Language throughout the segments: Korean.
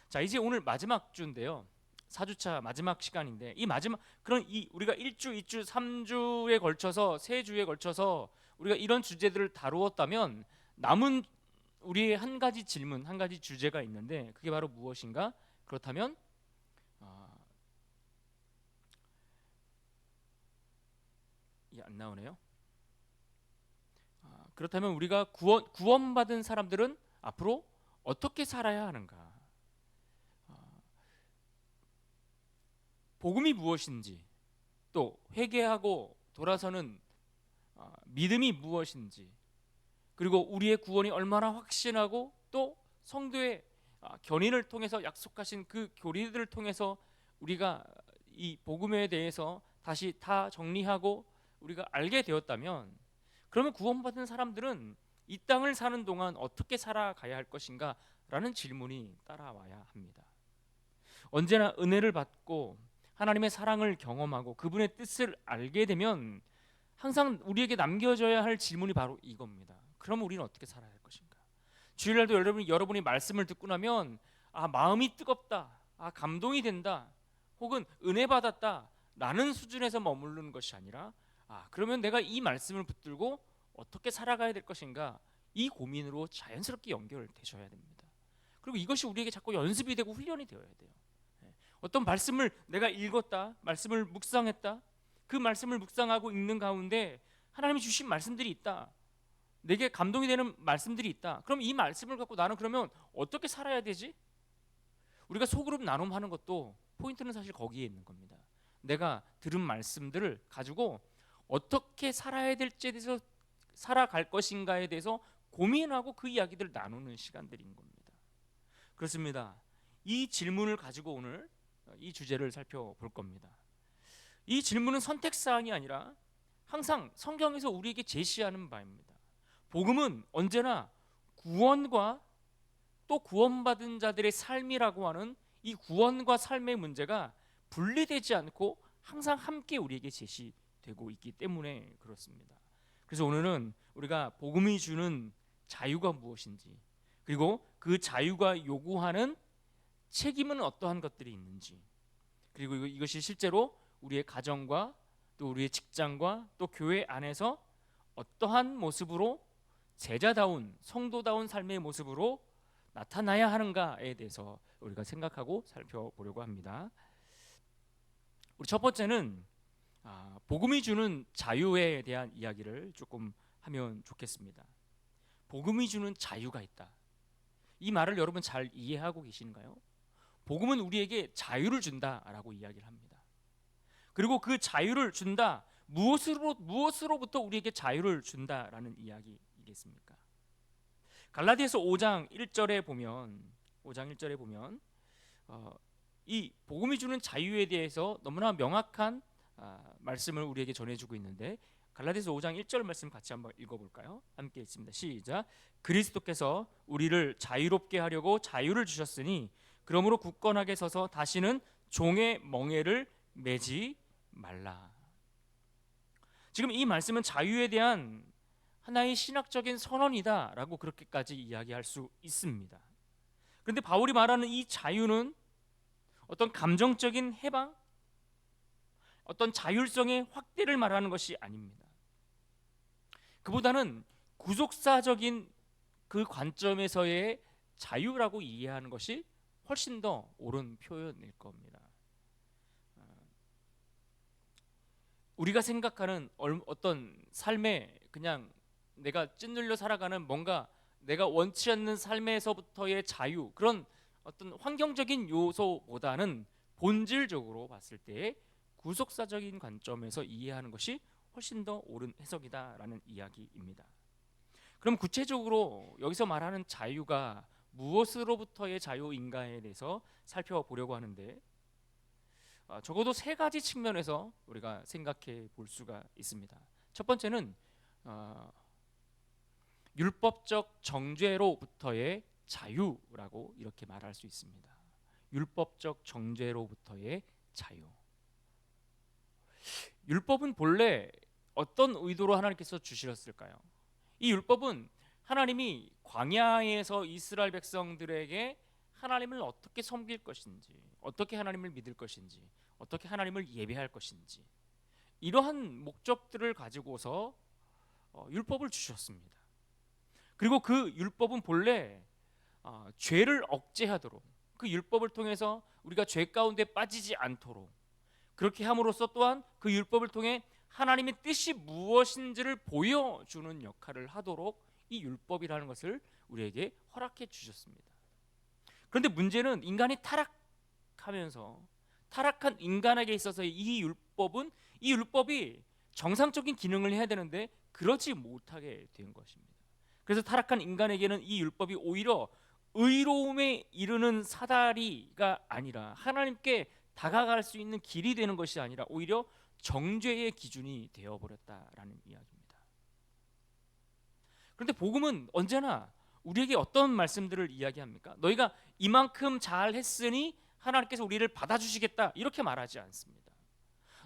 자, 이제 오늘 마지막 주인데요. 4주차 마지막 시간인데 이 마지막 그런 이 우리가 1주, 2주, 3주에 걸쳐서 3주에 걸쳐서 우리가 이런 주제들을 다루었다면 남은 우리의 한 가지 질문, 한 가지 주제가 있는데 그게 바로 무엇인가? 그렇다면 이게 안 나오네요. 그렇다면 우리가 구원받은 사람들은 앞으로 어떻게 살아야 하는가? 복음이 무엇인지, 또 회개하고 돌아서는 믿음이 무엇인지, 그리고 우리의 구원이 얼마나 확신하고 또 성도의 견인을 통해서 약속하신 그 교리들을 통해서 우리가 이 복음에 대해서 다시 다 정리하고 우리가 알게 되었다면, 그러면 구원받은 사람들은 이 땅을 사는 동안 어떻게 살아가야 할 것인가 라는 질문이 따라와야 합니다. 언제나 은혜를 받고 하나님의 사랑을 경험하고 그분의 뜻을 알게 되면 항상 우리에게 남겨져야 할 질문이 바로 이겁니다. 그럼 우리는 어떻게 살아야 할 것인가? 주일날도 여러분이 말씀을 듣고 나면 마음이 뜨겁다, 감동이 된다, 혹은 은혜 받았다 라는 수준에서 머무르는 것이 아니라 그러면 내가 이 말씀을 붙들고 어떻게 살아가야 될 것인가, 이 고민으로 자연스럽게 연결되셔야 됩니다. 그리고 이것이 우리에게 자꾸 연습이 되고 훈련이 되어야 돼요. 어떤 말씀을 내가 읽었다, 말씀을 묵상했다, 그 말씀을 묵상하고 읽는 가운데 하나님이 주신 말씀들이 있다, 내게 감동이 되는 말씀들이 있다. 그럼 이 말씀을 갖고 나는 그러면 어떻게 살아야 되지? 우리가 소그룹 나눔하는 것도 포인트는 사실 거기에 있는 겁니다. 내가 들은 말씀들을 가지고 어떻게 살아야 될지에 대해서, 살아갈 것인가에 대해서 고민하고 그 이야기들을 나누는 시간들인 겁니다. 그렇습니다. 이 질문을 가지고 오늘 이 주제를 살펴볼 겁니다. 이 질문은 선택사항이 아니라 항상 성경에서 우리에게 제시하는 바입니다. 복음은 언제나 구원과 또 구원받은 자들의 삶이라고 하는 이 구원과 삶의 문제가 분리되지 않고 항상 함께 우리에게 제시되고 있기 때문에 그렇습니다. 그래서 오늘은 우리가 복음이 주는 자유가 무엇인지, 그리고 그 자유가 요구하는 책임은 어떠한 것들이 있는지, 그리고 이것이 실제로 우리의 가정과 또 우리의 직장과 또 교회 안에서 어떠한 모습으로 제자다운 성도다운 삶의 모습으로 나타나야 하는가에 대해서 우리가 생각하고 살펴보려고 합니다. 우리 첫 번째는 복음이 주는 자유에 대한 이야기를 조금 하면 좋겠습니다. 복음이 주는 자유가 있다. 이 말을 여러분 잘 이해하고 계신가요? 복음은 우리에게 자유를 준다라고 이야기를 합니다. 그리고 그 자유를 준다, 무엇으로부터 우리에게 자유를 준다라는 이야기이겠습니까? 갈라디아서 5장 1절에 보면 이 복음이 주는 자유에 대해서 너무나 명확한 말씀을 우리에게 전해주고 있는데, 갈라디아서 5장 1절 말씀 같이 한번 읽어볼까요? 함께 읽습니다. 시작. 그리스도께서 우리를 자유롭게 하려고 자유를 주셨으니 그러므로 굳건하게 서서 다시는 종의 멍에를 매지 말라. 지금 이 말씀은 자유에 대한 하나의 신학적인 선언이다라고 그렇게까지 이야기할 수 있습니다. 그런데 바울이 말하는 이 자유는 어떤 감정적인 해방, 어떤 자율성의 확대를 말하는 것이 아닙니다. 그보다는 구속사적인 그 관점에서의 자유라고 이해하는 것이 훨씬 더 옳은 표현일 겁니다. 우리가 생각하는 어떤 삶에 그냥 내가 찌눌려 살아가는 뭔가 내가 원치 않는 삶에서부터의 자유, 그런 어떤 환경적인 요소보다는 본질적으로 봤을 때 구속사적인 관점에서 이해하는 것이 훨씬 더 옳은 해석이다라는 이야기입니다. 그럼 구체적으로 여기서 말하는 자유가 무엇으로부터의 자유인가에 대해서 살펴보려고 하는데, 적어도 세 가지 측면에서 우리가 생각해 볼 수가 있습니다. 첫 번째는 율법적 정죄로부터의 자유라고 이렇게 말할 수 있습니다. 율법적 정죄로부터의 자유. 율법은 본래 어떤 의도로 하나님께서 주셨을까요? 이 율법은 하나님이 광야에서 이스라엘 백성들에게 하나님을 어떻게 섬길 것인지, 어떻게 하나님을 믿을 것인지, 어떻게 하나님을 예배할 것인지, 이러한 목적들을 가지고서 율법을 주셨습니다. 그리고 그 율법은 본래 죄를 억제하도록, 그 율법을 통해서 우리가 죄 가운데 빠지지 않도록, 그렇게 함으로써 또한 그 율법을 통해 하나님의 뜻이 무엇인지를 보여주는 역할을 하도록 이 율법이라는 것을 우리에게 허락해 주셨습니다. 그런데 문제는 인간이 타락하면서 타락한 인간에게 있어서 이 율법이 정상적인 기능을 해야 되는데 그러지 못하게 된 것입니다. 그래서 타락한 인간에게는 이 율법이 오히려 의로움에 이르는 사다리가 아니라, 하나님께 다가갈 수 있는 길이 되는 것이 아니라 오히려 정죄의 기준이 되어버렸다라는 이야기입니다. 그런데 복음은 언제나 우리에게 어떤 말씀들을 이야기합니까? 너희가 이만큼 잘했으니 하나님께서 우리를 받아주시겠다, 이렇게 말하지 않습니다.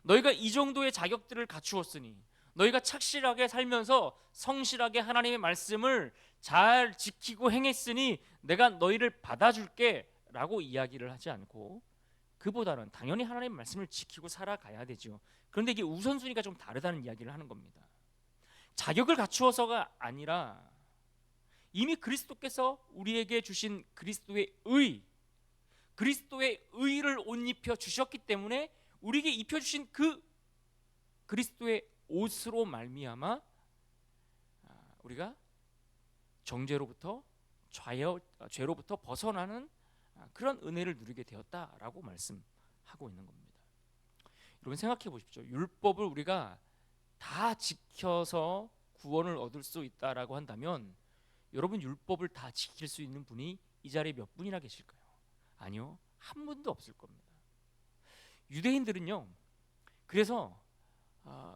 너희가 이 정도의 자격들을 갖추었으니, 너희가 착실하게 살면서 성실하게 하나님의 말씀을 잘 지키고 행했으니 내가 너희를 받아줄게 라고 이야기를 하지 않고, 그보다는 당연히 하나님의 말씀을 지키고 살아가야 되죠. 그런데 이게 우선순위가 좀 다르다는 이야기를 하는 겁니다. 자격을 갖추어서가 아니라 이미 그리스도께서 우리에게 주신 그리스도의 의를 옷 입혀 주셨기 때문에 우리에게 입혀주신 그 그리스도의 옷으로 말미암아 우리가 정죄로부터 죄로부터 벗어나는 그런 은혜를 누리게 되었다라고 말씀하고 있는 겁니다. 여러분 생각해 보십시오. 율법을 우리가 다 지켜서 구원을 얻을 수 있다라고 한다면, 여러분 율법을 다 지킬 수 있는 분이 이 자리에 몇 분이나 계실까요? 아니요, 한 분도 없을 겁니다. 유대인들은요, 그래서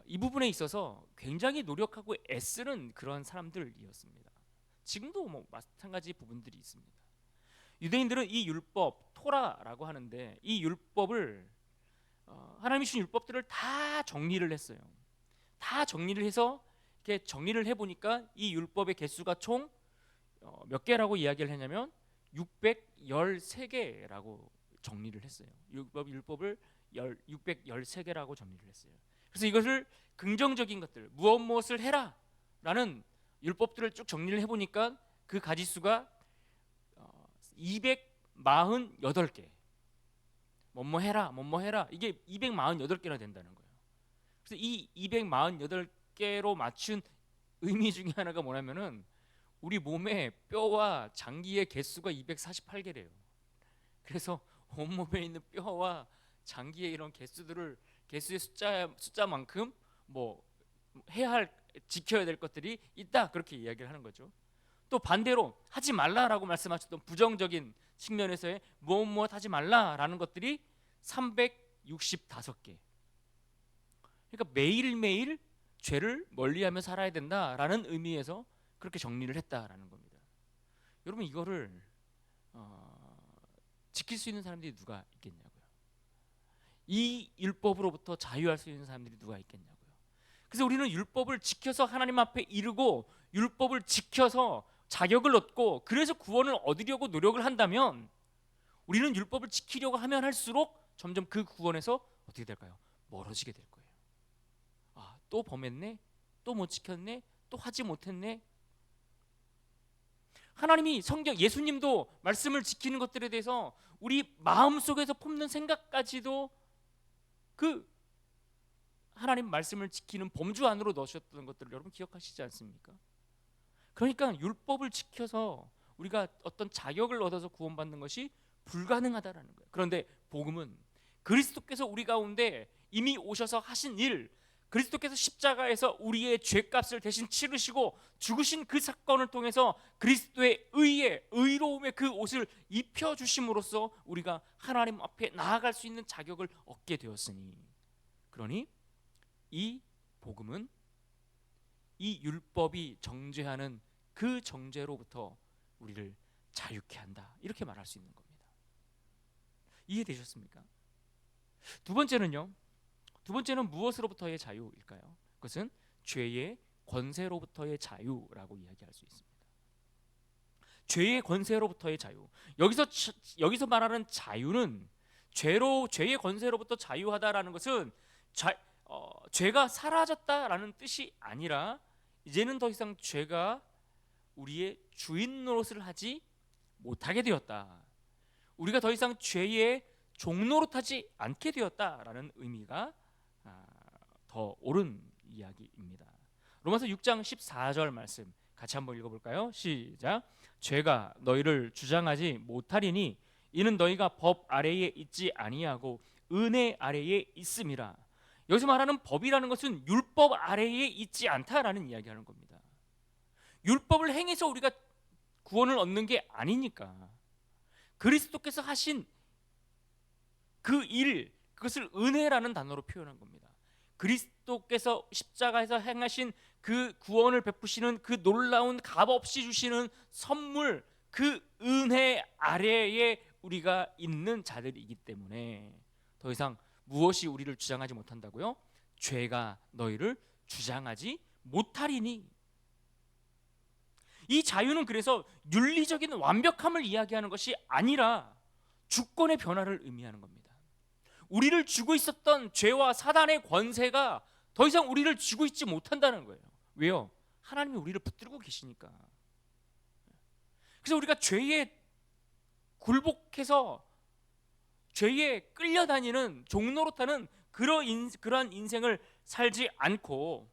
이 부분에 있어서 굉장히 노력하고 애쓰는 그런 사람들이었습니다. 지금도 뭐 마찬가지 부분들이 있습니다. 유대인들은 이 율법, 토라라고 하는데, 이 율법을 하나님이 주신 율법들을 다 정리를 했어요. 다 정리를 해서 이렇게 정리를 해보니까 이 율법의 개수가 총 몇 개라고 이야기를 했냐면 613개라고 정리를 했어요. 율법을 613개라고 정리를 했어요. 그래서 이것을 긍정적인 것들, 무엇을 해라 라는 율법들을 쭉 정리를 해보니까 그 가지수가 248개, 뭐뭐 해라, 이게 248개나 된다는 거예요. 그래서 이 248개로 맞춘 의미 중에 하나가 뭐냐면은 우리 몸의 뼈와 장기의 개수가 248개래요. 그래서 온몸에 있는 뼈와 장기의 이런 개수의 숫자만큼 뭐 지켜야 될 것들이 있다, 그렇게 이야기를 하는 거죠. 또 반대로 하지 말라라고 말씀하셨던 부정적인 측면에서의 무엇 하지 말라라는 것들이 365개. 그러니까 매일매일 죄를 멀리하며 살아야 된다라는 의미에서 그렇게 정리를 했다라는 겁니다. 여러분 이거를 지킬 수 있는 사람들이 누가 있겠냐고요. 이 율법으로부터 자유할 수 있는 사람들이 누가 있겠냐고요. 그래서 우리는 율법을 지켜서 하나님 앞에 이르고, 율법을 지켜서 자격을 얻고, 그래서 구원을 얻으려고 노력을 한다면, 우리는 율법을 지키려고 하면 할수록 점점 그 구원에서 어떻게 될까요? 멀어지게 될 거예요. 또 범했네, 또 못 지켰네, 또 하지 못했네. 하나님이 예수님도 말씀을 지키는 것들에 대해서 우리 마음속에서 품는 생각까지도 그 하나님 말씀을 지키는 범주 안으로 넣으셨던 것들을 여러분 기억하시지 않습니까? 그러니까 율법을 지켜서 우리가 어떤 자격을 얻어서 구원받는 것이 불가능하다라는 거예요. 그런데 복음은 그리스도께서 우리 가운데 이미 오셔서 하신 일, 그리스도께서 십자가에서 우리의 죄값을 대신 치르시고 죽으신 그 사건을 통해서 그리스도의 의로움의 그 옷을 입혀주심으로써 우리가 하나님 앞에 나아갈 수 있는 자격을 얻게 되었으니, 그러니 이 복음은 이 율법이 정죄하는 그 정죄로부터 우리를 자유케 한다, 이렇게 말할 수 있는 겁니다. 이해되셨습니까? 두 번째는 무엇으로부터의 자유일까요? 그것은 죄의 권세로부터의 자유라고 이야기할 수 있습니다. 죄의 권세로부터의 자유. 여기서 말하는 자유는 죄의 권세로부터 자유하다라는 것은 죄가 사라졌다라는 뜻이 아니라 이제는 더 이상 죄가 우리의 주인 노릇을 하지 못하게 되었다. 우리가 더 이상 죄의 종노릇하지 않게 되었다라는 의미가 더 옳은 이야기입니다. 로마서 6장 14절 말씀 같이 한번 읽어볼까요? 시작. 죄가 너희를 주장하지 못하리니 이는 너희가 법 아래에 있지 아니하고 은혜 아래에 있음이라. 여기서 말하는 법이라는 것은 율법 아래에 있지 않다라는 이야기하는 겁니다. 율법을 행해서 우리가 구원을 얻는 게 아니니까 그리스도께서 하신 그 일, 그것을 은혜라는 단어로 표현한 겁니다. 그리스도께서 십자가에서 행하신 그 구원을 베푸시는 그 놀라운 값없이 주시는 선물, 그 은혜 아래에 우리가 있는 자들이기 때문에 더 이상 무엇이 우리를 주장하지 못한다고요? 죄가 너희를 주장하지 못하리니. 이 자유는 그래서 윤리적인 완벽함을 이야기하는 것이 아니라 주권의 변화를 의미하는 겁니다. 우리를 쥐고 있었던 죄와 사단의 권세가 더 이상 우리를 쥐고 있지 못한다는 거예요. 왜요? 하나님이 우리를 붙들고 계시니까. 그래서 우리가 죄에 굴복해서 죄에 끌려다니는 종노릇하는 그러한 인생을 살지 않고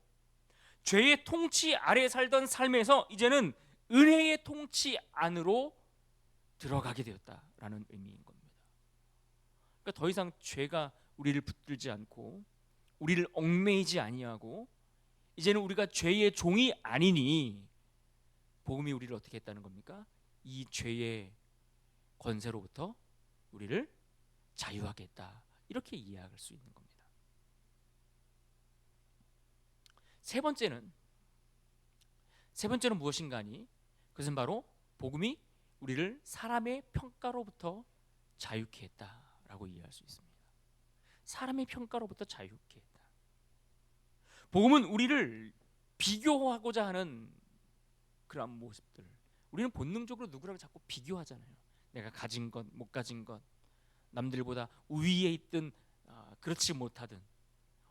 죄의 통치 아래 살던 삶에서 이제는 은혜의 통치 안으로 들어가게 되었다라는 의미인 겁니다. 그러니까 더 이상 죄가 우리를 붙들지 않고 우리를 얽매이지 아니하고 이제는 우리가 죄의 종이 아니니 복음이 우리를 어떻게 했다는 겁니까? 이 죄의 권세로부터 우리를 자유하게 했다. 이렇게 이해할 수 있는 겁니다. 세 번째는 무엇인가 하니 그것은 바로 복음이 우리를 사람의 평가로부터 자유케 했다라고 이해할 수 있습니다. 사람의 평가로부터 자유케 했다. 복음은 우리를 비교하고자 하는 그런 모습들, 우리는 본능적으로 누구랑 자꾸 비교하잖아요. 내가 가진 것, 못 가진 것, 남들보다 우위에 있든 그렇지 못하든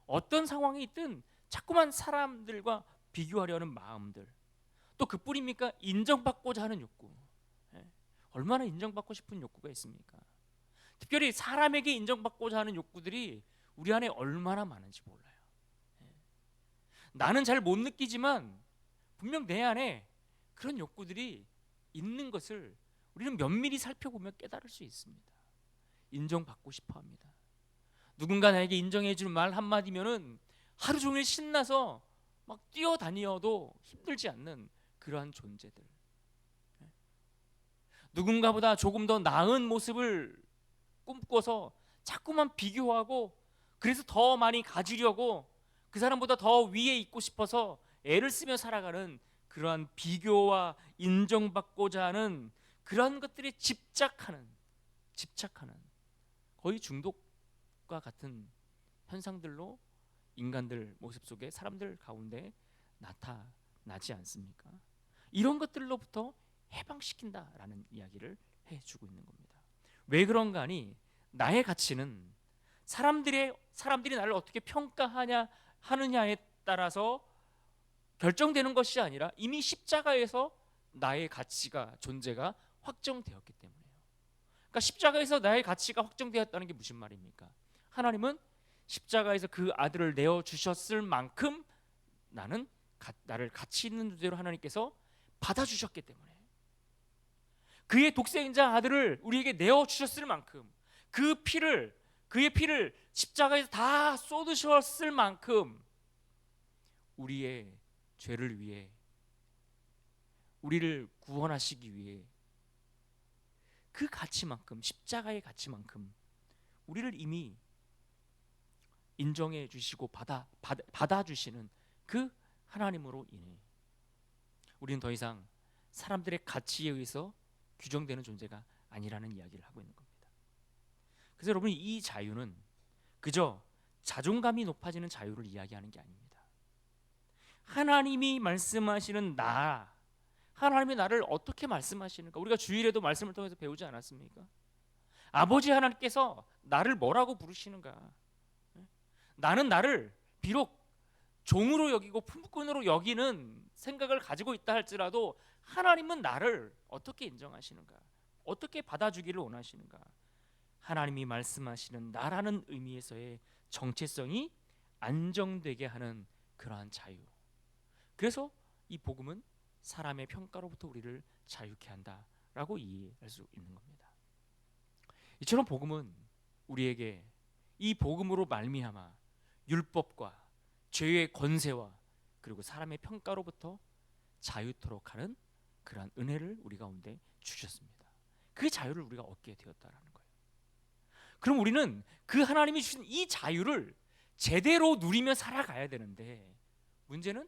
어떤 상황에 있든 자꾸만 사람들과 비교하려는 마음들, 또 그뿐입니까? 인정받고자 하는 욕구. 얼마나 인정받고 싶은 욕구가 있습니까? 특별히 사람에게 인정받고자 하는 욕구들이 우리 안에 얼마나 많은지 몰라요. 나는 잘 못 느끼지만 분명 내 안에 그런 욕구들이 있는 것을 우리는 면밀히 살펴보면 깨달을 수 있습니다. 인정받고 싶어 합니다. 누군가 나에게 인정해 줄 말 한마디면은 하루 종일 신나서 막 뛰어다녀도 힘들지 않는 그러한 존재들. 누군가보다 조금 더 나은 모습을 꿈꿔서 자꾸만 비교하고 그래서 더 많이 가지려고 그 사람보다 더 위에 있고 싶어서 애를 쓰며 살아가는 그러한 비교와 인정받고자 하는 그런 것들에 집착하는 거의 중독과 같은 현상들로 인간들 모습 속에 사람들 가운데 나타나지 않습니까? 이런 것들로부터 해방시킨다라는 이야기를 해주고 있는 겁니다. 왜 그런가 하니 나의 가치는 사람들이 나를 어떻게 하느냐에 따라서 결정되는 것이 아니라 이미 십자가에서 나의 가치가 존재가 확정되었기 때문에요. 그러니까 십자가에서 나의 가치가 확정되었다는 게 무슨 말입니까? 하나님은 십자가에서 그 아들을 내어 주셨을 만큼 나를 가치 있는 존재로 하나님께서 받아 주셨기 때문에 그의 독생자 아들을 우리에게 내어 주셨을 만큼 그의 피를 십자가에서 다 쏟으셨을 만큼 우리의 죄를 위해 우리를 구원하시기 위해 그 가치만큼 십자가의 가치만큼 우리를 이미 인정해 주시고 받아 주시는 그 하나님으로 인해 우리는 더 이상 사람들의 가치에 의해서 규정되는 존재가 아니라는 이야기를 하고 있는 겁니다. 그래서 여러분, 이 자유는 그저 자존감이 높아지는 자유를 이야기하는 게 아닙니다. 하나님이 말씀하시는 하나님이 나를 어떻게 말씀하시는가? 우리가 주일에도 말씀을 통해서 배우지 않았습니까? 아버지 하나님께서 나를 뭐라고 부르시는가? 나는 나를 비록 종으로 여기고 품꾼으로 여기는 생각을 가지고 있다 할지라도 하나님은 나를 어떻게 인정하시는가? 어떻게 받아주기를 원하시는가? 하나님이 말씀하시는 나라는 의미에서의 정체성이 안정되게 하는 그러한 자유. 그래서 이 복음은 사람의 평가로부터 우리를 자유케 한다라고 이해할 수 있는 겁니다. 이처럼 복음은 우리에게 이 복음으로 말미암아 율법과 죄의 권세와 그리고 사람의 평가로부터 자유토록 하는 그러한 은혜를 우리 가운데 주셨습니다. 그 자유를 우리가 얻게 되었다라는 거예요. 그럼 우리는 그 하나님이 주신 이 자유를 제대로 누리며 살아가야 되는데, 문제는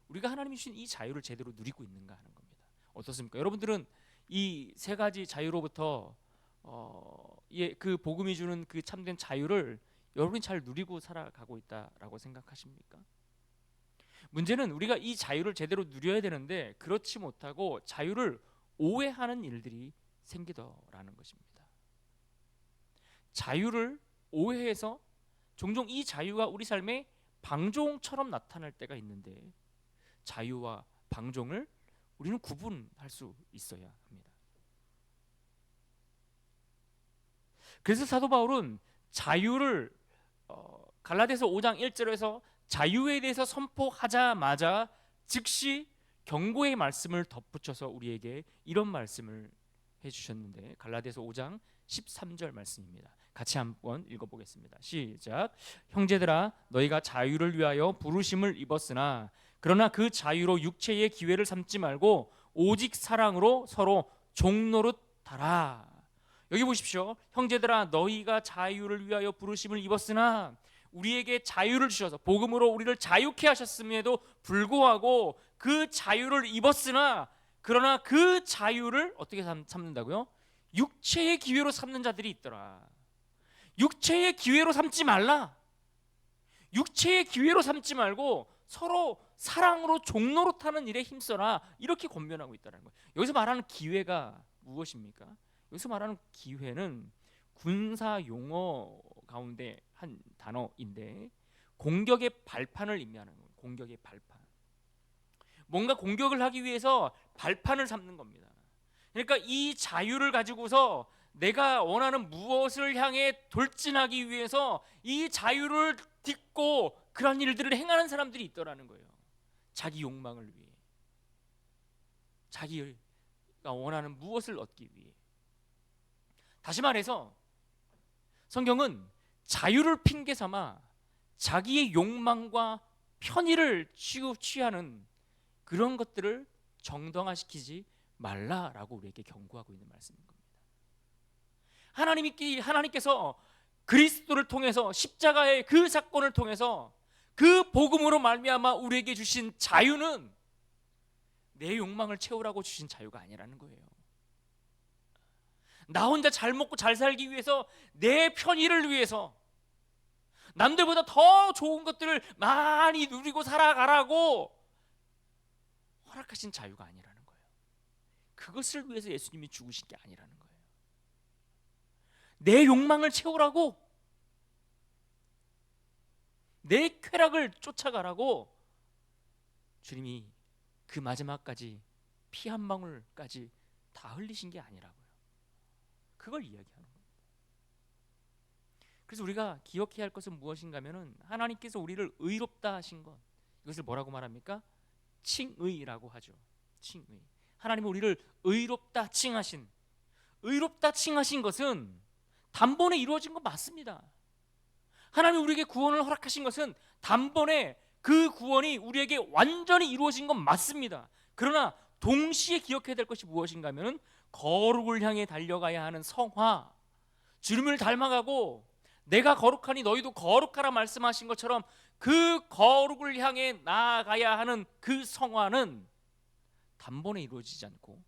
우리가 하나님이 주신 이 자유를 제대로 누리고 있는가 하는 겁니다. 어떻습니까? 여러분들은 이 세 가지 자유로부터 그 복음이 주는 그 참된 자유를 여러분이 잘 누리고 살아가고 있다라고 생각하십니까? 문제는 우리가 이 자유를 제대로 누려야 되는데 그렇지 못하고 자유를 오해하는 일들이 생기더라는 것입니다. 자유를 오해해서 종종 이 자유가 우리 삶에 방종처럼 나타날 때가 있는데, 자유와 방종을 우리는 구분할 수 있어야 합니다. 그래서 사도 바울은 자유를 갈라디아서 5장 1절에서 자유에 대해서 선포하자마자 즉시 경고의 말씀을 덧붙여서 우리에게 이런 말씀을 해주셨는데, 갈라디아서 5장 13절 말씀입니다. 같이 한번 읽어보겠습니다. 시작. 형제들아, 너희가 자유를 위하여 부르심을 입었으나 그러나 그 자유로 육체의 기회를 삼지 말고 오직 사랑으로 서로 종노릇하라. 여기 보십시오. 형제들아, 너희가 자유를 위하여 부르심을 입었으나, 우리에게 자유를 주셔서 복음으로 우리를 자유케 하셨음에도 불구하고 그 자유를 입었으나, 그러나 그 자유를 어떻게 삼는다고요? 육체의 기회로 삼는 자들이 있더라. 육체의 기회로 삼지 말라. 육체의 기회로 삼지 말고 서로 사랑으로 종노릇하는 일에 힘써라. 이렇게 권면하고 있다는 거예요. 여기서 말하는 기회가 무엇입니까? 여기서 말하는 기회는 군사 용어 가운데 한 단어인데, 공격의 발판을 의미하는 거예요. 공격의 발판. 뭔가 공격을 하기 위해서 발판을 삼는 겁니다. 그러니까 이 자유를 가지고서 내가 원하는 무엇을 향해 돌진하기 위해서 이 자유를 딛고 그런 일들을 행하는 사람들이 있더라는 거예요. 자기 욕망을 위해, 자기가 원하는 무엇을 얻기 위해. 다시 말해서 성경은 자유를 핑계 삼아 자기의 욕망과 편의를 취하는 그런 것들을 정당화시키지 말라라고 우리에게 경고하고 있는 말씀인 겁니다. 하나님께서 그리스도를 통해서 십자가의 그 사건을 통해서 그 복음으로 말미암아 우리에게 주신 자유는 내 욕망을 채우라고 주신 자유가 아니라는 거예요. 나 혼자 잘 먹고 잘 살기 위해서, 내 편의를 위해서 남들보다 더 좋은 것들을 많이 누리고 살아가라고 허락하신 자유가 아니라는 거예요. 그것을 위해서 예수님이 죽으신 게 아니라는 거예요. 내 욕망을 채우라고, 내 쾌락을 쫓아가라고 주님이 그 마지막까지 피 한 방울까지 다 흘리신 게 아니라고요. 그걸 이야기하는 겁니다. 그래서 우리가 기억해야 할 것은 무엇인가 하면은, 하나님께서 우리를 의롭다 하신 것, 이것을 뭐라고 말합니까? 칭의라고 하죠. 칭의. 하나님은 우리를 의롭다 칭하신 것은 단번에 이루어진 건 맞습니다. 하나님이 우리에게 구원을 허락하신 것은 단번에 그 구원이 우리에게 완전히 이루어진 건 맞습니다. 그러나 동시에 기억해야 될 것이 무엇인가 하면, 거룩을 향해 달려가야 하는 성화, 주님을 닮아가고 내가 거룩하니 너희도 거룩하라 말씀하신 것처럼 그 거룩을 향해 나아가야 하는 그 성화는 단번에 이루어지지 않고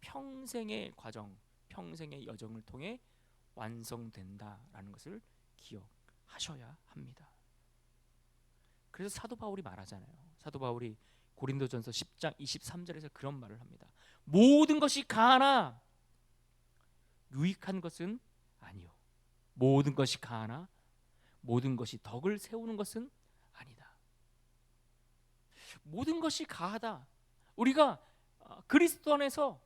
평생의 과정, 평생의 여정을 통해 완성된다라는 것을 기억하셔야 합니다. 그래서 사도 바울이 말하잖아요. 사도 바울이 고린도전서 10장 23절에서 그런 말을 합니다. 모든 것이 가하나 유익한 것은 아니요, 모든 것이 가하나 모든 것이 덕을 세우는 것은 아니다. 모든 것이 가하다. 우리가 그리스도 안에서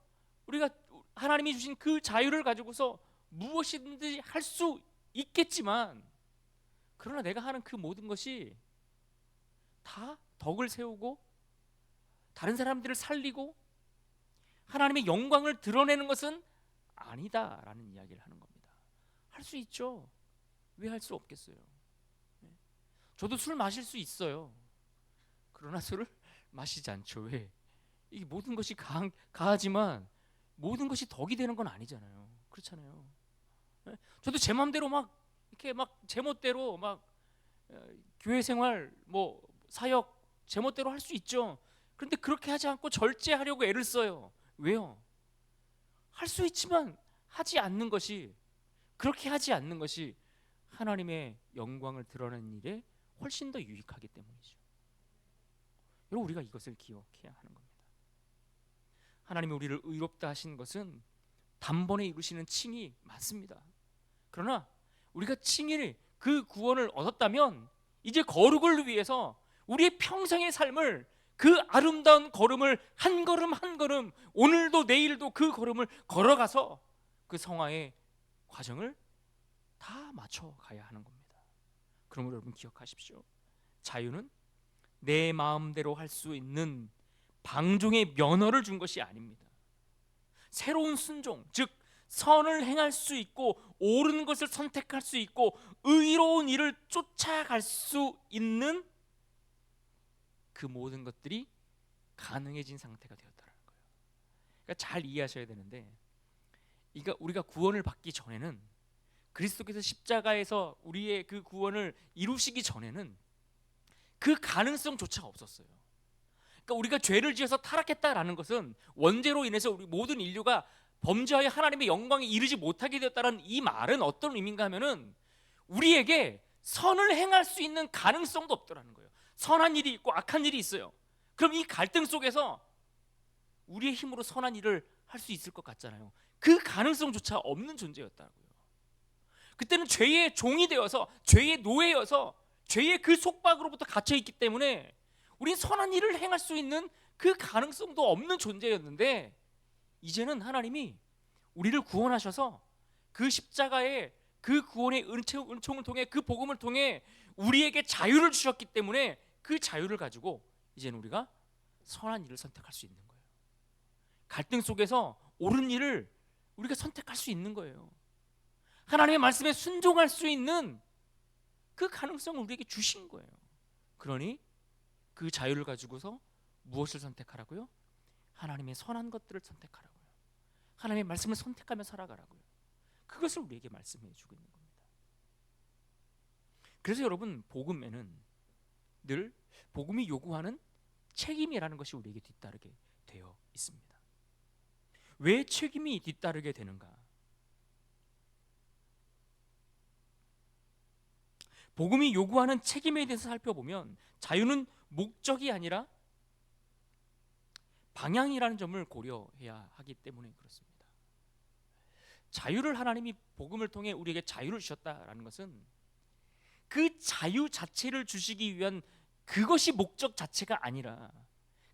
우리가 하나님이 주신 그 자유를 가지고서 무엇이든지 할 수 있겠지만, 그러나 내가 하는 그 모든 것이 다 덕을 세우고 다른 사람들을 살리고 하나님의 영광을 드러내는 것은 아니다라는 이야기를 하는 겁니다. 할 수 있죠. 왜 할 수 없겠어요? 저도 술 마실 수 있어요. 그러나 술을 마시지 않죠. 왜? 이게 모든 것이 가하지만 모든 것이 덕이 되는 건 아니잖아요. 그렇잖아요. 저도 제 마음대로 막 이렇게 막 제멋대로 막 교회 생활 뭐 사역 제멋대로 할 수 있죠. 그런데 그렇게 하지 않고 절제하려고 애를 써요. 왜요? 할 수 있지만 하지 않는 것이, 그렇게 하지 않는 것이 하나님의 영광을 드러내는 일에 훨씬 더 유익하기 때문이죠. 여러분, 우리가 이것을 기억해야 하는 겁니다. 하나님이 우리를 의롭다 하신 것은 단번에 이루시는 칭이 맞습니다. 그러나 우리가 칭일 그 구원을 얻었다면 이제 거룩을 위해서 우리의 평생의 삶을, 그 아름다운 걸음을 한 걸음 한 걸음, 오늘도 내일도 그 걸음을 걸어가서 그 성화의 과정을 다 맞춰가야 하는 겁니다. 그러므로 여러분 기억하십시오. 자유는 내 마음대로 할 수 있는 방종의 면허를 준 것이 아닙니다. 새로운 순종, 즉 선을 행할 수 있고 옳은 것을 선택할 수 있고 의로운 일을 쫓아갈 수 있는 그 모든 것들이 가능해진 상태가 되었다는 거예요. 그러니까 잘 이해하셔야 되는데, 그러니까 우리가 구원을 받기 전에는, 그리스도께서 십자가에서 우리의 그 구원을 이루시기 전에는 그 가능성조차 없었어요. 그러니까 우리가 죄를 지어서 타락했다라는 것은 원죄로 인해서 우리 모든 인류가 범죄하여 하나님의 영광에 이르지 못하게 되었다는 이 말은 어떤 의미인가 하면은 우리에게 선을 행할 수 있는 가능성도 없더라는 거예요. 선한 일이 있고 악한 일이 있어요. 그럼 이 갈등 속에서 우리의 힘으로 선한 일을 할 수 있을 것 같잖아요. 그 가능성조차 없는 존재였다고요. 그때는 죄의 종이 되어서, 죄의 노예여서 죄의 그 속박으로부터 갇혀 있기 때문에 우린 선한 일을 행할 수 있는 그 가능성도 없는 존재였는데, 이제는 하나님이 우리를 구원하셔서 그 십자가의 그 구원의 은총을 통해, 그 복음을 통해 우리에게 자유를 주셨기 때문에 그 자유를 가지고 이제는 우리가 선한 일을 선택할 수 있는 거예요. 갈등 속에서 옳은 일을 우리가 선택할 수 있는 거예요. 하나님의 말씀에 순종할 수 있는 그 가능성을 우리에게 주신 거예요. 그러니 그 자유를 가지고서 무엇을 선택하라고요? 하나님의 선한 것들을 선택하라고요. 하나님의 말씀을 선택하며 살아가라고요. 그것을 우리에게 말씀해 주고 있는 겁니다. 그래서 여러분, 복음에는 늘 복음이 요구하는 책임이라는 것이 우리에게 뒤따르게 되어 있습니다. 왜 책임이 뒤따르게 되는가? 복음이 요구하는 책임에 대해서 살펴보면 자유는 목적이 아니라 방향이라는 점을 고려해야 하기 때문에 그렇습니다. 자유를, 하나님이 복음을 통해 우리에게 자유를 주셨다라는 것은 그 자유 자체를 주시기 위한 그것이 목적 자체가 아니라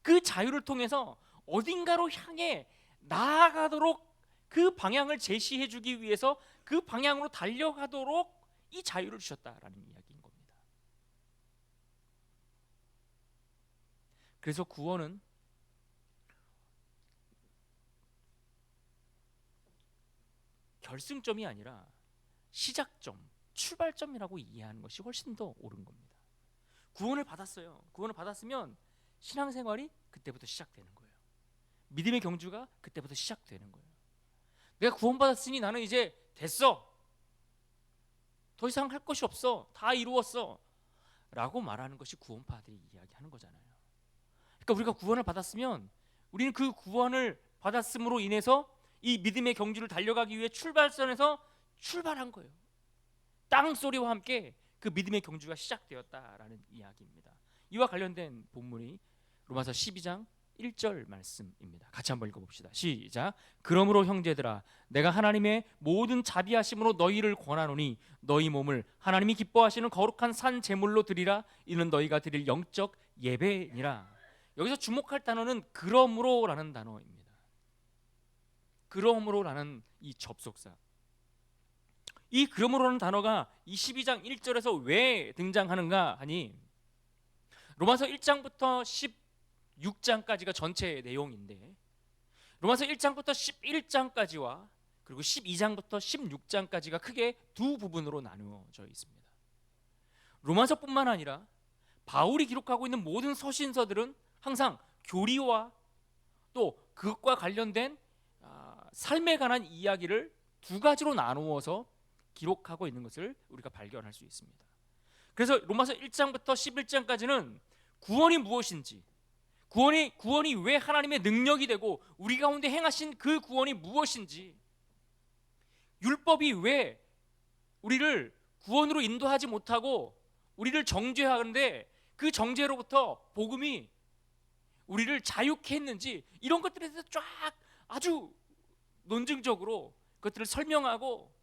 그 자유를 통해서 어딘가로 향해 나아가도록 그 방향을 제시해 주기 위해서 그 방향으로 달려가도록 이 자유를 주셨다라는 이야기인 겁니다. 그래서 구원은 결승점이 아니라 시작점, 출발점이라고 이해하는 것이 훨씬 더 옳은 겁니다. 구원을 받았어요. 구원을 받았으면 신앙생활이 그때부터 시작되는 거예요. 믿음의 경주가 그때부터 시작되는 거예요. 내가 구원받았으니 나는 이제 됐어, 더 이상 할 것이 없어, 다 이루었어 라고 말하는 것이 구원파들이 이야기하는 거잖아요. 그러니까 우리가 구원을 받았으면 우리는 그 구원을 받았음으로 인해서 이 믿음의 경주를 달려가기 위해 출발선에서 출발한 거예요. 땅소리와 함께 그 믿음의 경주가 시작되었다라는 이야기입니다. 이와 관련된 본문이 로마서 12장 1절 말씀입니다. 같이 한번 읽어봅시다. 시작. 그러므로 형제들아 내가 하나님의 모든 자비하심으로 너희를 권하노니 너희 몸을 하나님이 기뻐하시는 거룩한 산 제물로 드리라. 이는 너희가 드릴 영적 예배니라. 여기서 주목할 단어는 그러므로라는 단어입니다. 그러므로라는 이 접속사. 이 그러므로라는 단어가 이 12장 1절에서 왜 등장하는가 하니 로마서 1장부터 16장까지가 전체 내용인데 로마서 1장부터 11장까지와 그리고 12장부터 16장까지가 크게 두 부분으로 나누어져 있습니다. 로마서뿐만 아니라 바울이 기록하고 있는 모든 서신서들은 항상 교리와 또 그것과 관련된 삶에 관한 이야기를 두 가지로 나누어서 기록하고 있는 것을 우리가 발견할 수 있습니다. 그래서 로마서 1장부터 11장까지는 구원이 무엇인지, 구원이 왜 하나님의 능력이 되고 우리 가운데 행하신 그 구원이 무엇인지, 율법이 왜 우리를 구원으로 인도하지 못하고 우리를 정죄하는데 그 정죄로부터 복음이 우리를 자유케 했는지, 이런 것들에 대해서 쫙 아주 논증적으로 그것들을 설명하고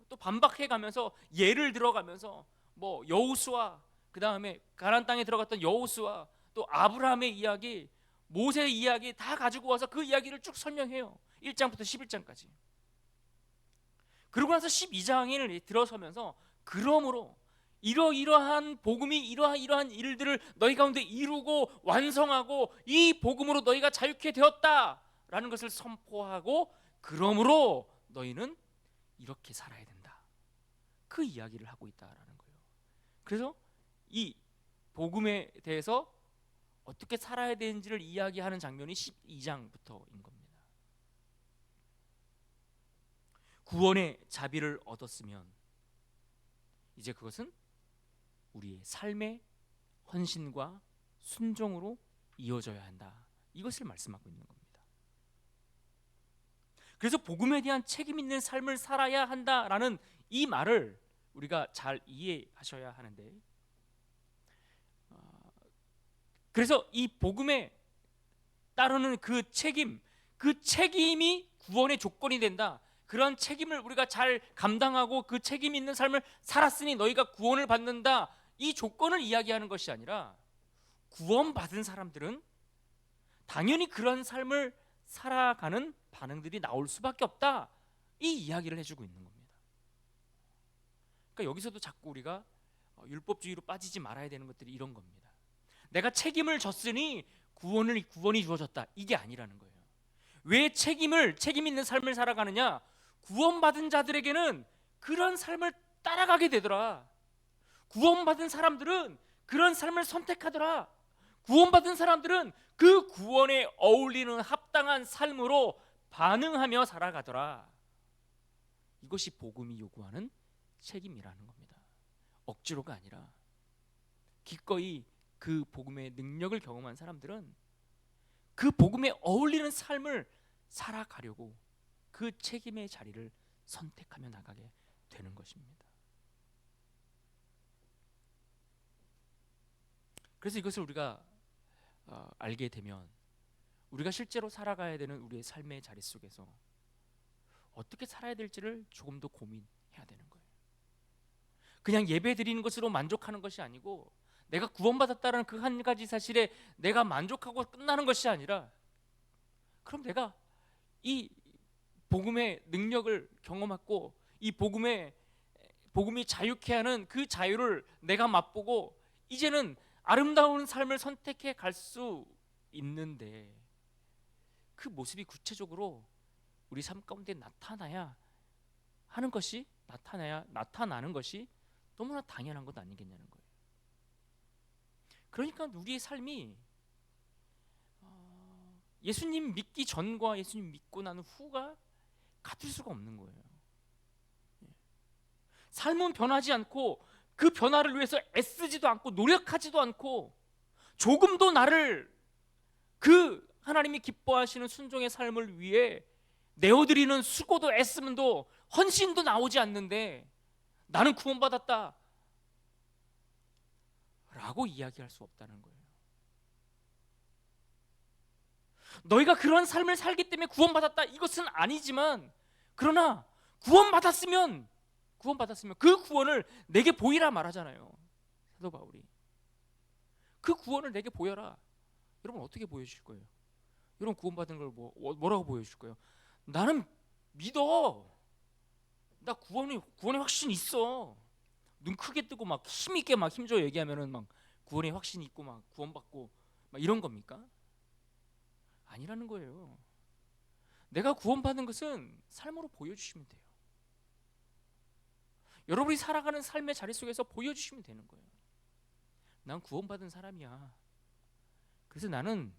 또 반박해가면서 예를 들어가면서 뭐 여호수아, 그 다음에 가나안 땅에 들어갔던 여호수아, 또 아브라함의 이야기, 모세의 이야기 다 가지고 와서 그 이야기를 쭉 설명해요. 1장부터 11장까지. 그러고 나서 12장에 들어서면서 그러므로 이러이러한 복음이 이러한 일들을 너희 가운데 이루고 완성하고 이 복음으로 너희가 자유케 되었다라는 것을 선포하고, 그러므로 너희는 이렇게 살아야 된다, 그 이야기를 하고 있다라는 거예요. 그래서 이 복음에 대해서 어떻게 살아야 되는지를 이야기하는 장면이 12장부터인 겁니다. 구원의 자비를 얻었으면 이제 그것은 우리의 삶의 헌신과 순종으로 이어져야 한다, 이것을 말씀하고 있는 겁니다. 그래서 복음에 대한 책임 있는 삶을 살아야 한다라는 이 말을 우리가 잘 이해하셔야 하는데, 그래서 이 복음에 따르는 그 책임이 구원의 조건이 된다. 그런 책임을 우리가 잘 감당하고 그 책임 있는 삶을 살았으니 너희가 구원을 받는다, 이 조건을 이야기하는 것이 아니라 구원받은 사람들은 당연히 그런 삶을 살아가는 반응들이 나올 수밖에 없다, 이 이야기를 해주고 있는 겁니다. 그러니까 여기서도 자꾸 우리가 율법주의로 빠지지 말아야 되는 것들이 이런 겁니다. 내가 책임을 졌으니 구원이 주어졌다, 이게 아니라는 거예요. 왜 책임 있는 삶을 살아가느냐? 구원받은 자들에게는 그런 삶을 따라가게 되더라. 구원받은 사람들은 그런 삶을 선택하더라. 구원받은 사람들은 그 구원에 어울리는 합당한 삶으로 반응하며 살아가더라. 이것이 복음이 요구하는 책임이라는 겁니다. 억지로가 아니라 기꺼이 그 복음의 능력을 경험한 사람들은 그 복음에 어울리는 삶을 살아가려고 그 책임의 자리를 선택하며 나가게 되는 것입니다. 그래서 이것을 우리가 알게 되면 우리가 실제로 살아가야 되는 우리의 삶의 자리 속에서 어떻게 살아야 될지를 조금 더 고민해야 되는 거예요. 그냥 예배 드리는 것으로 만족하는 것이 아니고, 내가 구원받았다는 그 한 가지 사실에 내가 만족하고 끝나는 것이 아니라, 그럼 내가 이 복음의 능력을 경험하고 이 복음이 자유케 하는 그 자유를 내가 맛보고 이제는 아름다운 삶을 선택해 갈 수 있는데, 그 모습이 구체적으로 우리 삶 가운데 나타나는 것이 너무나 당연한 것 아니겠냐는 거예요. 그러니까 우리의 삶이 예수님 믿기 전과 예수님 믿고 난 후가 같을 수가 없는 거예요. 삶은 변하지 않고 그 변화를 위해서 애쓰지도 않고 노력하지도 않고 조금도 나를 그 하나님이 기뻐하시는 순종의 삶을 위해 내어드리는 수고도 애씀도 헌신도 나오지 않는데 나는 구원받았다 라고 이야기할 수 없다는 거예요. 너희가 그런 삶을 살기 때문에 구원받았다 이것은 아니지만, 그러나 구원받았으면 그 구원을 내게 보이라 말하잖아요. 사도 바울이. 그 구원을 내게 보여라. 여러분 어떻게 보여주실 거예요? 여러분 구원받은 걸 뭐라고 보여줄 거예요? 나는 믿어. 나 구원의 확신이 있어. 눈 크게 뜨고 막 힘있게 막 힘줘 얘기하면은 막 구원의 확신이 있고 막 구원받고 막 이런 겁니까? 아니라는 거예요. 내가 구원받은 것은 삶으로 보여주시면 돼요. 여러분이 살아가는 삶의 자리 속에서 보여주시면 되는 거예요. 난 구원받은 사람이야. 그래서 나는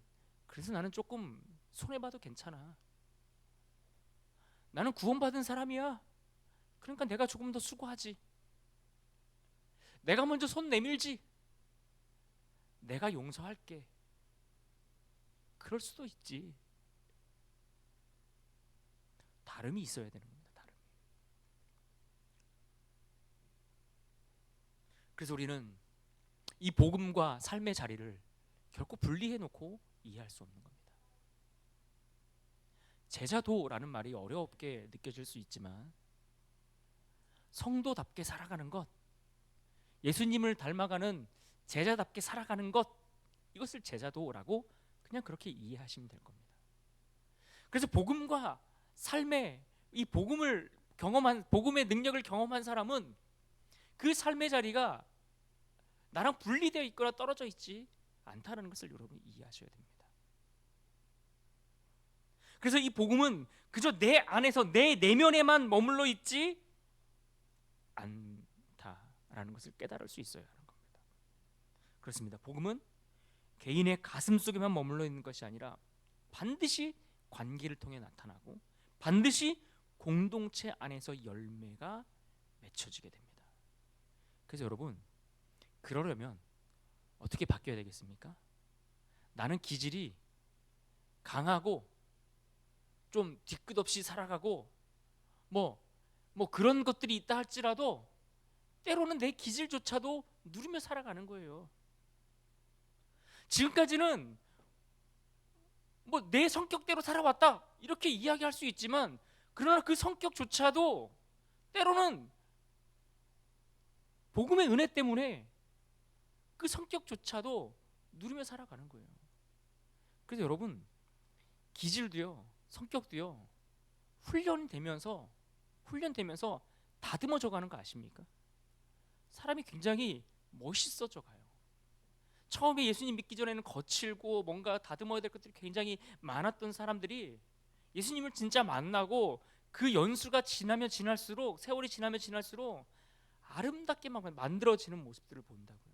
조금 손해봐도 괜찮아. 나는 구원받은 사람이야. 그러니까 내가 조금 더 수고하지. 내가 먼저 손 내밀지. 내가 용서할게. 그럴 수도 있지. 다름이 있어야 되는 겁니다. 다름이. 그래서 우리는 이 복음과 삶의 자리를 결코 분리해 놓고 이해할 수 없는 겁니다. 제자도라는 말이 어렵게 느껴질 수 있지만, 성도답게 살아가는 것, 예수님을 닮아가는 제자답게 살아가는 것, 이것을 제자도라고 그냥 그렇게 이해하시면 될 겁니다. 그래서 복음과 삶의 이 복음의 능력을 경험한 사람은 그 삶의 자리가 나랑 분리되어 있거나 떨어져 있지 않다는 것을 여러분이 이해하셔야 됩니다. 그래서 이 복음은 그저 내 안에서 내 내면에만 머물러 있지 않다라는 것을 깨달을 수 있어야 하는 겁니다. 그렇습니다. 복음은 개인의 가슴 속에만 머물러 있는 것이 아니라 반드시 관계를 통해 나타나고 반드시 공동체 안에서 열매가 맺혀지게 됩니다. 그래서 여러분, 그러려면 어떻게 바뀌어야 되겠습니까? 나는 기질이 강하고 좀 뒤끝 없이 살아가고 뭐 그런 것들이 있다 할지라도 때로는 내 기질조차도 누리며 살아가는 거예요. 지금까지는 내 성격대로 살아왔다 이렇게 이야기할 수 있지만, 그러나 그 성격조차도 때로는 복음의 은혜 때문에 그 성격조차도 누리며 살아가는 거예요. 그래서 여러분, 기질도요, 성격도요, 훈련되면서 다듬어져 가는 거 아십니까? 사람이 굉장히 멋있어져 가요. 처음에 예수님 믿기 전에는 거칠고 뭔가 다듬어야 될 것들이 굉장히 많았던 사람들이 예수님을 진짜 만나고 그 연수가 지나면 지날수록, 세월이 지나면 지날수록 아름답게 막 만들어지는 모습들을 본다고요.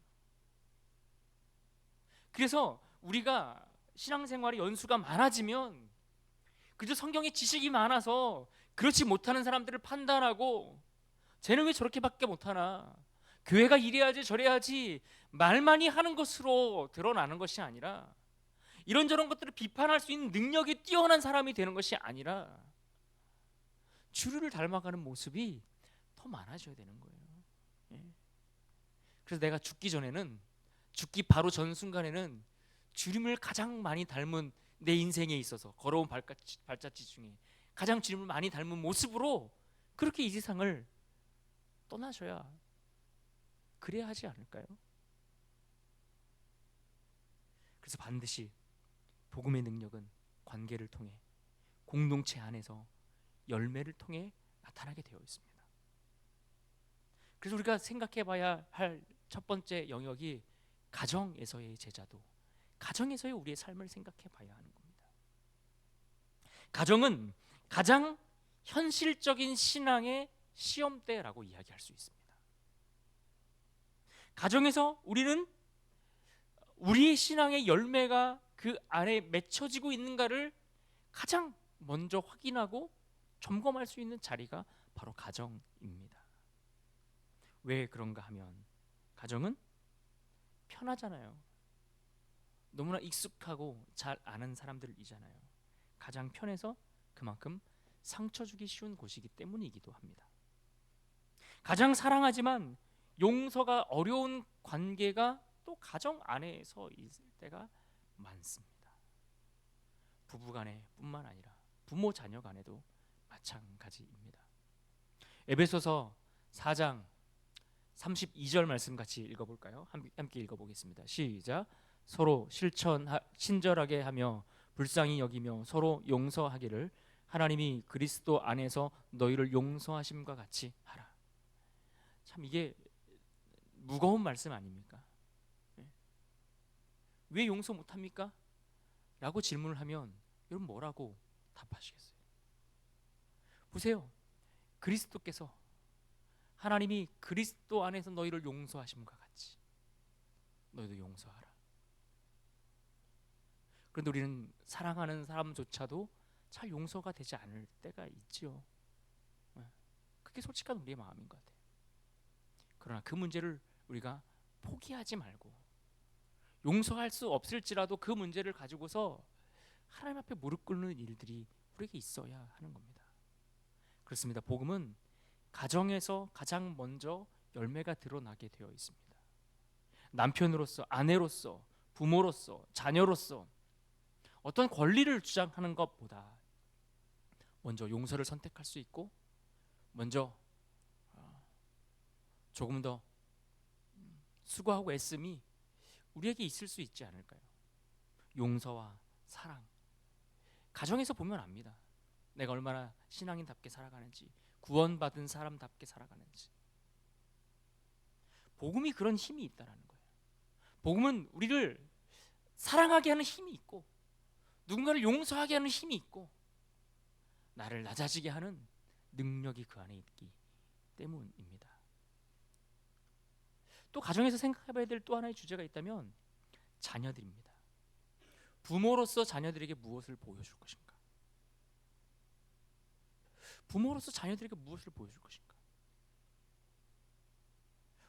그래서 우리가 신앙생활의 연수가 많아지면 그저 성경의 지식이 많아서 그렇지 못하는 사람들을 판단하고 쟤는 왜 저렇게밖에 못하나, 교회가 이래야지 저래야지 말만이 하는 것으로 드러나는 것이 아니라, 이런저런 것들을 비판할 수 있는 능력이 뛰어난 사람이 되는 것이 아니라 주를 닮아가는 모습이 더 많아져야 되는 거예요. 그래서 내가 죽기 바로 전 순간에는 주님을 가장 많이 닮은, 내 인생에 있어서 걸어온 발자취 중에 가장 주님을 많이 닮은 모습으로 그렇게 이 세상을 떠나셔야, 그래야 하지 않을까요? 그래서 반드시 복음의 능력은 관계를 통해, 공동체 안에서 열매를 통해 나타나게 되어 있습니다. 그래서 우리가 생각해 봐야 할 첫 번째 영역이 가정에서의 제자도, 가정에서의 우리의 삶을 생각해 봐야 하는 겁니다. 가정은 가장 현실적인 신앙의 시험대라고 이야기할 수 있습니다. 가정에서 우리는 우리의 신앙의 열매가 그 안에 맺혀지고 있는가를 가장 먼저 확인하고 점검할 수 있는 자리가 바로 가정입니다. 왜 그런가 하면, 가정은 편하잖아요. 너무나 익숙하고 잘 아는 사람들이잖아요. 가장 편해서 그만큼 상처 주기 쉬운 곳이기 때문이기도 합니다. 가장 사랑하지만 용서가 어려운 관계가 또 가정 안에서 있을 때가 많습니다. 부부간에 뿐만 아니라 부모 자녀 간에도 마찬가지입니다. 에베소서 4장 32절 말씀 같이 읽어볼까요? 함께 읽어보겠습니다. 시작. 서로 친절하게 하며 불쌍히 여기며 서로 용서하기를 하나님이 그리스도 안에서 너희를 용서하심과 같이 하라. 참 이게 무거운 말씀 아닙니까? 왜 용서 못합니까? 라고 질문을 하면 여러분 뭐라고 답하시겠어요? 보세요. 그리스도께서 하나님이 그리스도 안에서 너희를 용서하심과 같이 너희도 용서하라. 그런데 우리는 사랑하는 사람조차도 잘 용서가 되지 않을 때가 있지요. 그게 솔직한 우리의 마음인 것 같아요. 그러나 그 문제를 우리가 포기하지 말고 용서할 수 없을지라도 그 문제를 가지고서 하나님 앞에 무릎 꿇는 일들이 우리에게 있어야 하는 겁니다. 그렇습니다. 복음은 가정에서 가장 먼저 열매가 드러나게 되어 있습니다. 남편으로서, 아내로서, 부모로서, 자녀로서 어떤 권리를 주장하는 것보다 먼저 용서를 선택할 수 있고 먼저 조금 더 수고하고 애씀이 우리에게 있을 수 있지 않을까요? 용서와 사랑. 가정에서 보면 압니다. 내가 얼마나 신앙인답게 살아가는지, 구원받은 사람답게 살아가는지. 복음이 그런 힘이 있다라는 거예요. 복음은 우리를 사랑하게 하는 힘이 있고 누군가를 용서하게 하는 힘이 있고 나를 낮아지게 하는 능력이 그 안에 있기 때문입니다. 또 가정에서 생각해봐야 될 또 하나의 주제가 있다면 자녀들입니다. 부모로서 자녀들에게 무엇을 보여줄 것인가? 부모로서 자녀들에게 무엇을 보여줄 것인가?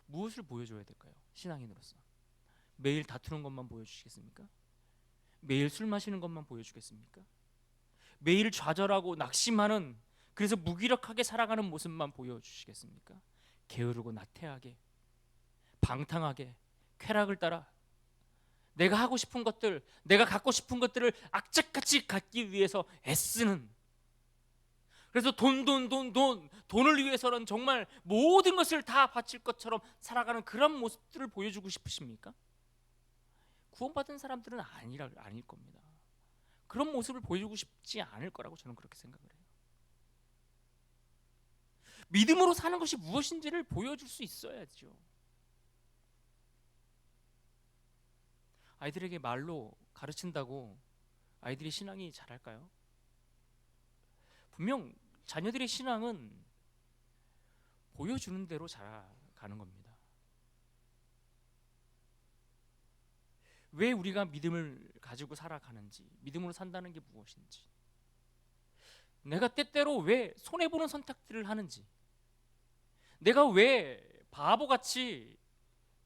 무엇을 보여줘야 될까요? 신앙인으로서 매일 다투는 것만 보여주시겠습니까? 매일 술 마시는 것만 보여주겠습니까? 매일 좌절하고 낙심하는, 그래서 무기력하게 살아가는 모습만 보여주시겠습니까? 게으르고 나태하게, 방탕하게, 쾌락을 따라 내가 하고 싶은 것들, 내가 갖고 싶은 것들을 악착같이 갖기 위해서 애쓰는, 그래서 돈을 위해서는 정말 모든 것을 다 바칠 것처럼 살아가는 그런 모습들을 보여주고 싶으십니까? 구원받은 사람들은 아닐 겁니다. 그런 모습을 보여주고 싶지 않을 거라고 저는 그렇게 생각을 해요. 믿음으로 사는 것이 무엇인지를 보여줄 수 있어야죠. 아이들에게 말로 가르친다고 아이들이 신앙이 자랄까요? 분명 자녀들의 신앙은 보여주는 대로 자라가는 겁니다. 왜 우리가 믿음을 가지고 살아가는지, 믿음으로 산다는 게 무엇인지, 내가 때때로 왜 손해보는 선택들을 하는지, 내가 왜 바보같이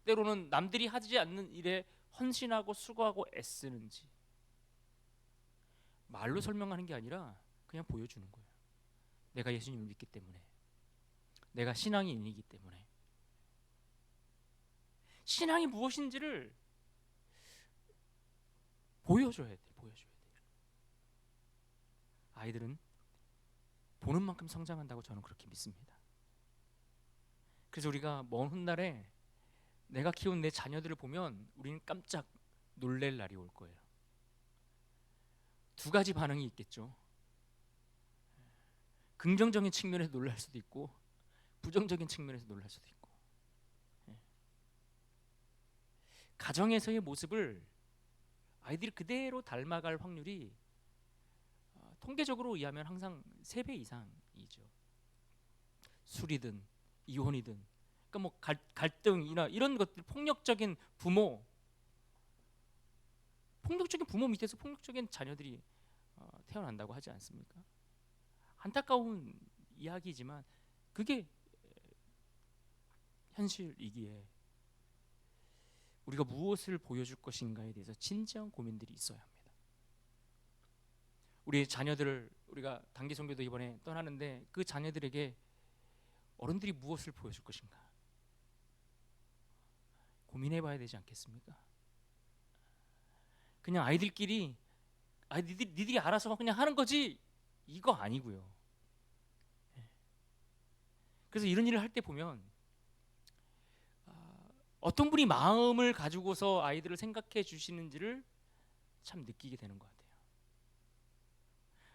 때로는 남들이 하지 않는 일에 헌신하고 수고하고 애쓰는지 말로 설명하는 게 아니라 그냥 보여주는 거예요. 내가 예수님을 믿기 때문에, 내가 신앙인이기 때문에. 신앙이 무엇인지를 보여줘야 돼. 아이들은 보는 만큼 성장한다고 저는 그렇게 믿습니다. 그래서 우리가 먼 훗날에 내가 키운 내 자녀들을 보면 우리는 깜짝 놀랄 날이 올 거예요. 두 가지 반응이 있겠죠. 긍정적인 측면에서 놀랄 수도 있고 부정적인 측면에서 놀랄 수도 있고. 가정에서의 모습을 아이들이 그대로 닮아갈 확률이 통계적으로 의하면 항상 3배 이상이죠. 술이든 이혼이든, 그러니까 뭐 갈등이나 이런 것들, 폭력적인 부모 밑에서 폭력적인 자녀들이 태어난다고 하지 않습니까? 안타까운 이야기지만 그게 현실이기에 우리가 무엇을 보여줄 것인가에 대해서 진지한 고민들이 있어야 합니다. 우리 자녀들을, 우리가 단기 선교도 이번에 떠나는데 그 자녀들에게 어른들이 무엇을 보여줄 것인가 고민해 봐야 되지 않겠습니까? 그냥 아이들끼리 니들이 알아서 그냥 하는 거지 이거 아니고요. 그래서 이런 일을 할 때 보면 어떤 분이 마음을 가지고서 아이들을 생각해 주시는지를 참 느끼게 되는 것 같아요.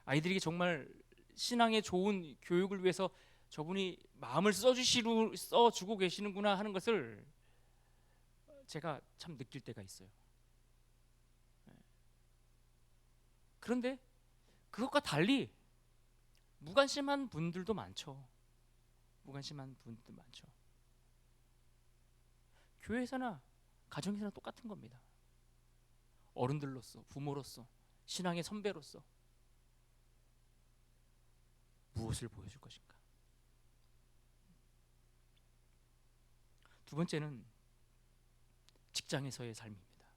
아이들에게 정말 신앙의 좋은 교육을 위해서 저분이 마음을 써주고 계시는구나 하는 것을 제가 참 느낄 때가 있어요. 그런데 그것과 달리 무관심한 분들도 많죠. 무관심한 분들도 많죠. 교회에서나 가정에서나 똑같은 겁니다. 어른들로서, 부모로서, 신앙의 선배로서 무엇을 보여줄 것인가? 두 번째는 직장에서의 삶입니다.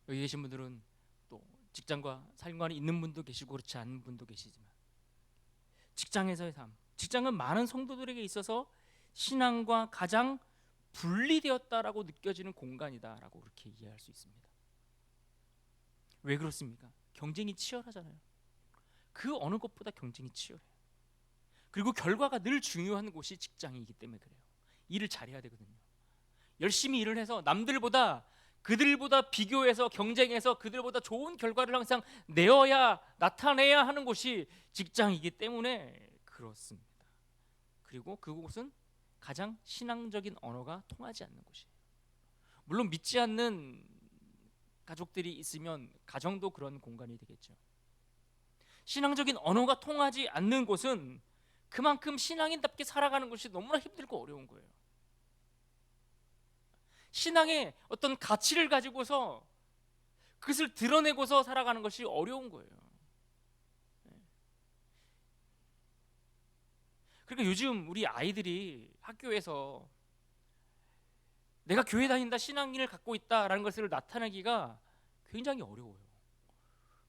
여기 계신 분들은 또 직장과 상관이 있는 분도 계시고 그렇지 않은 분도 계시지만 직장에서의 삶, 직장은 많은 성도들에게 있어서 신앙과 가장 분리되었다라고 느껴지는 공간이다라고 그렇게 이해할 수 있습니다. 왜 그렇습니까? 경쟁이 치열하잖아요. 그 어느 것보다 경쟁이 치열해요. 그리고 결과가 늘 중요한 곳이 직장이기 때문에 그래요. 일을 잘해야 되거든요. 열심히 일을 해서 남들보다 그들보다 비교해서 경쟁해서 그들보다 좋은 결과를 항상 나타내야 하는 곳이 직장이기 때문에 그렇습니다. 그리고 그곳은 가장 신앙적인 언어가 통하지 않는 곳이에요. 물론 믿지 않는 가족들이 있으면 가정도 그런 공간이 되겠죠. 신앙적인 언어가 통하지 않는 곳은 그만큼 신앙인답게 살아가는 것이 너무나 힘들고 어려운 거예요. 신앙의 어떤 가치를 가지고서 그것을 드러내고서 살아가는 것이 어려운 거예요. 그러니까 요즘 우리 아이들이 학교에서 내가 교회 다닌다, 신앙인을 갖고 있다라는 것을 나타내기가 굉장히 어려워요.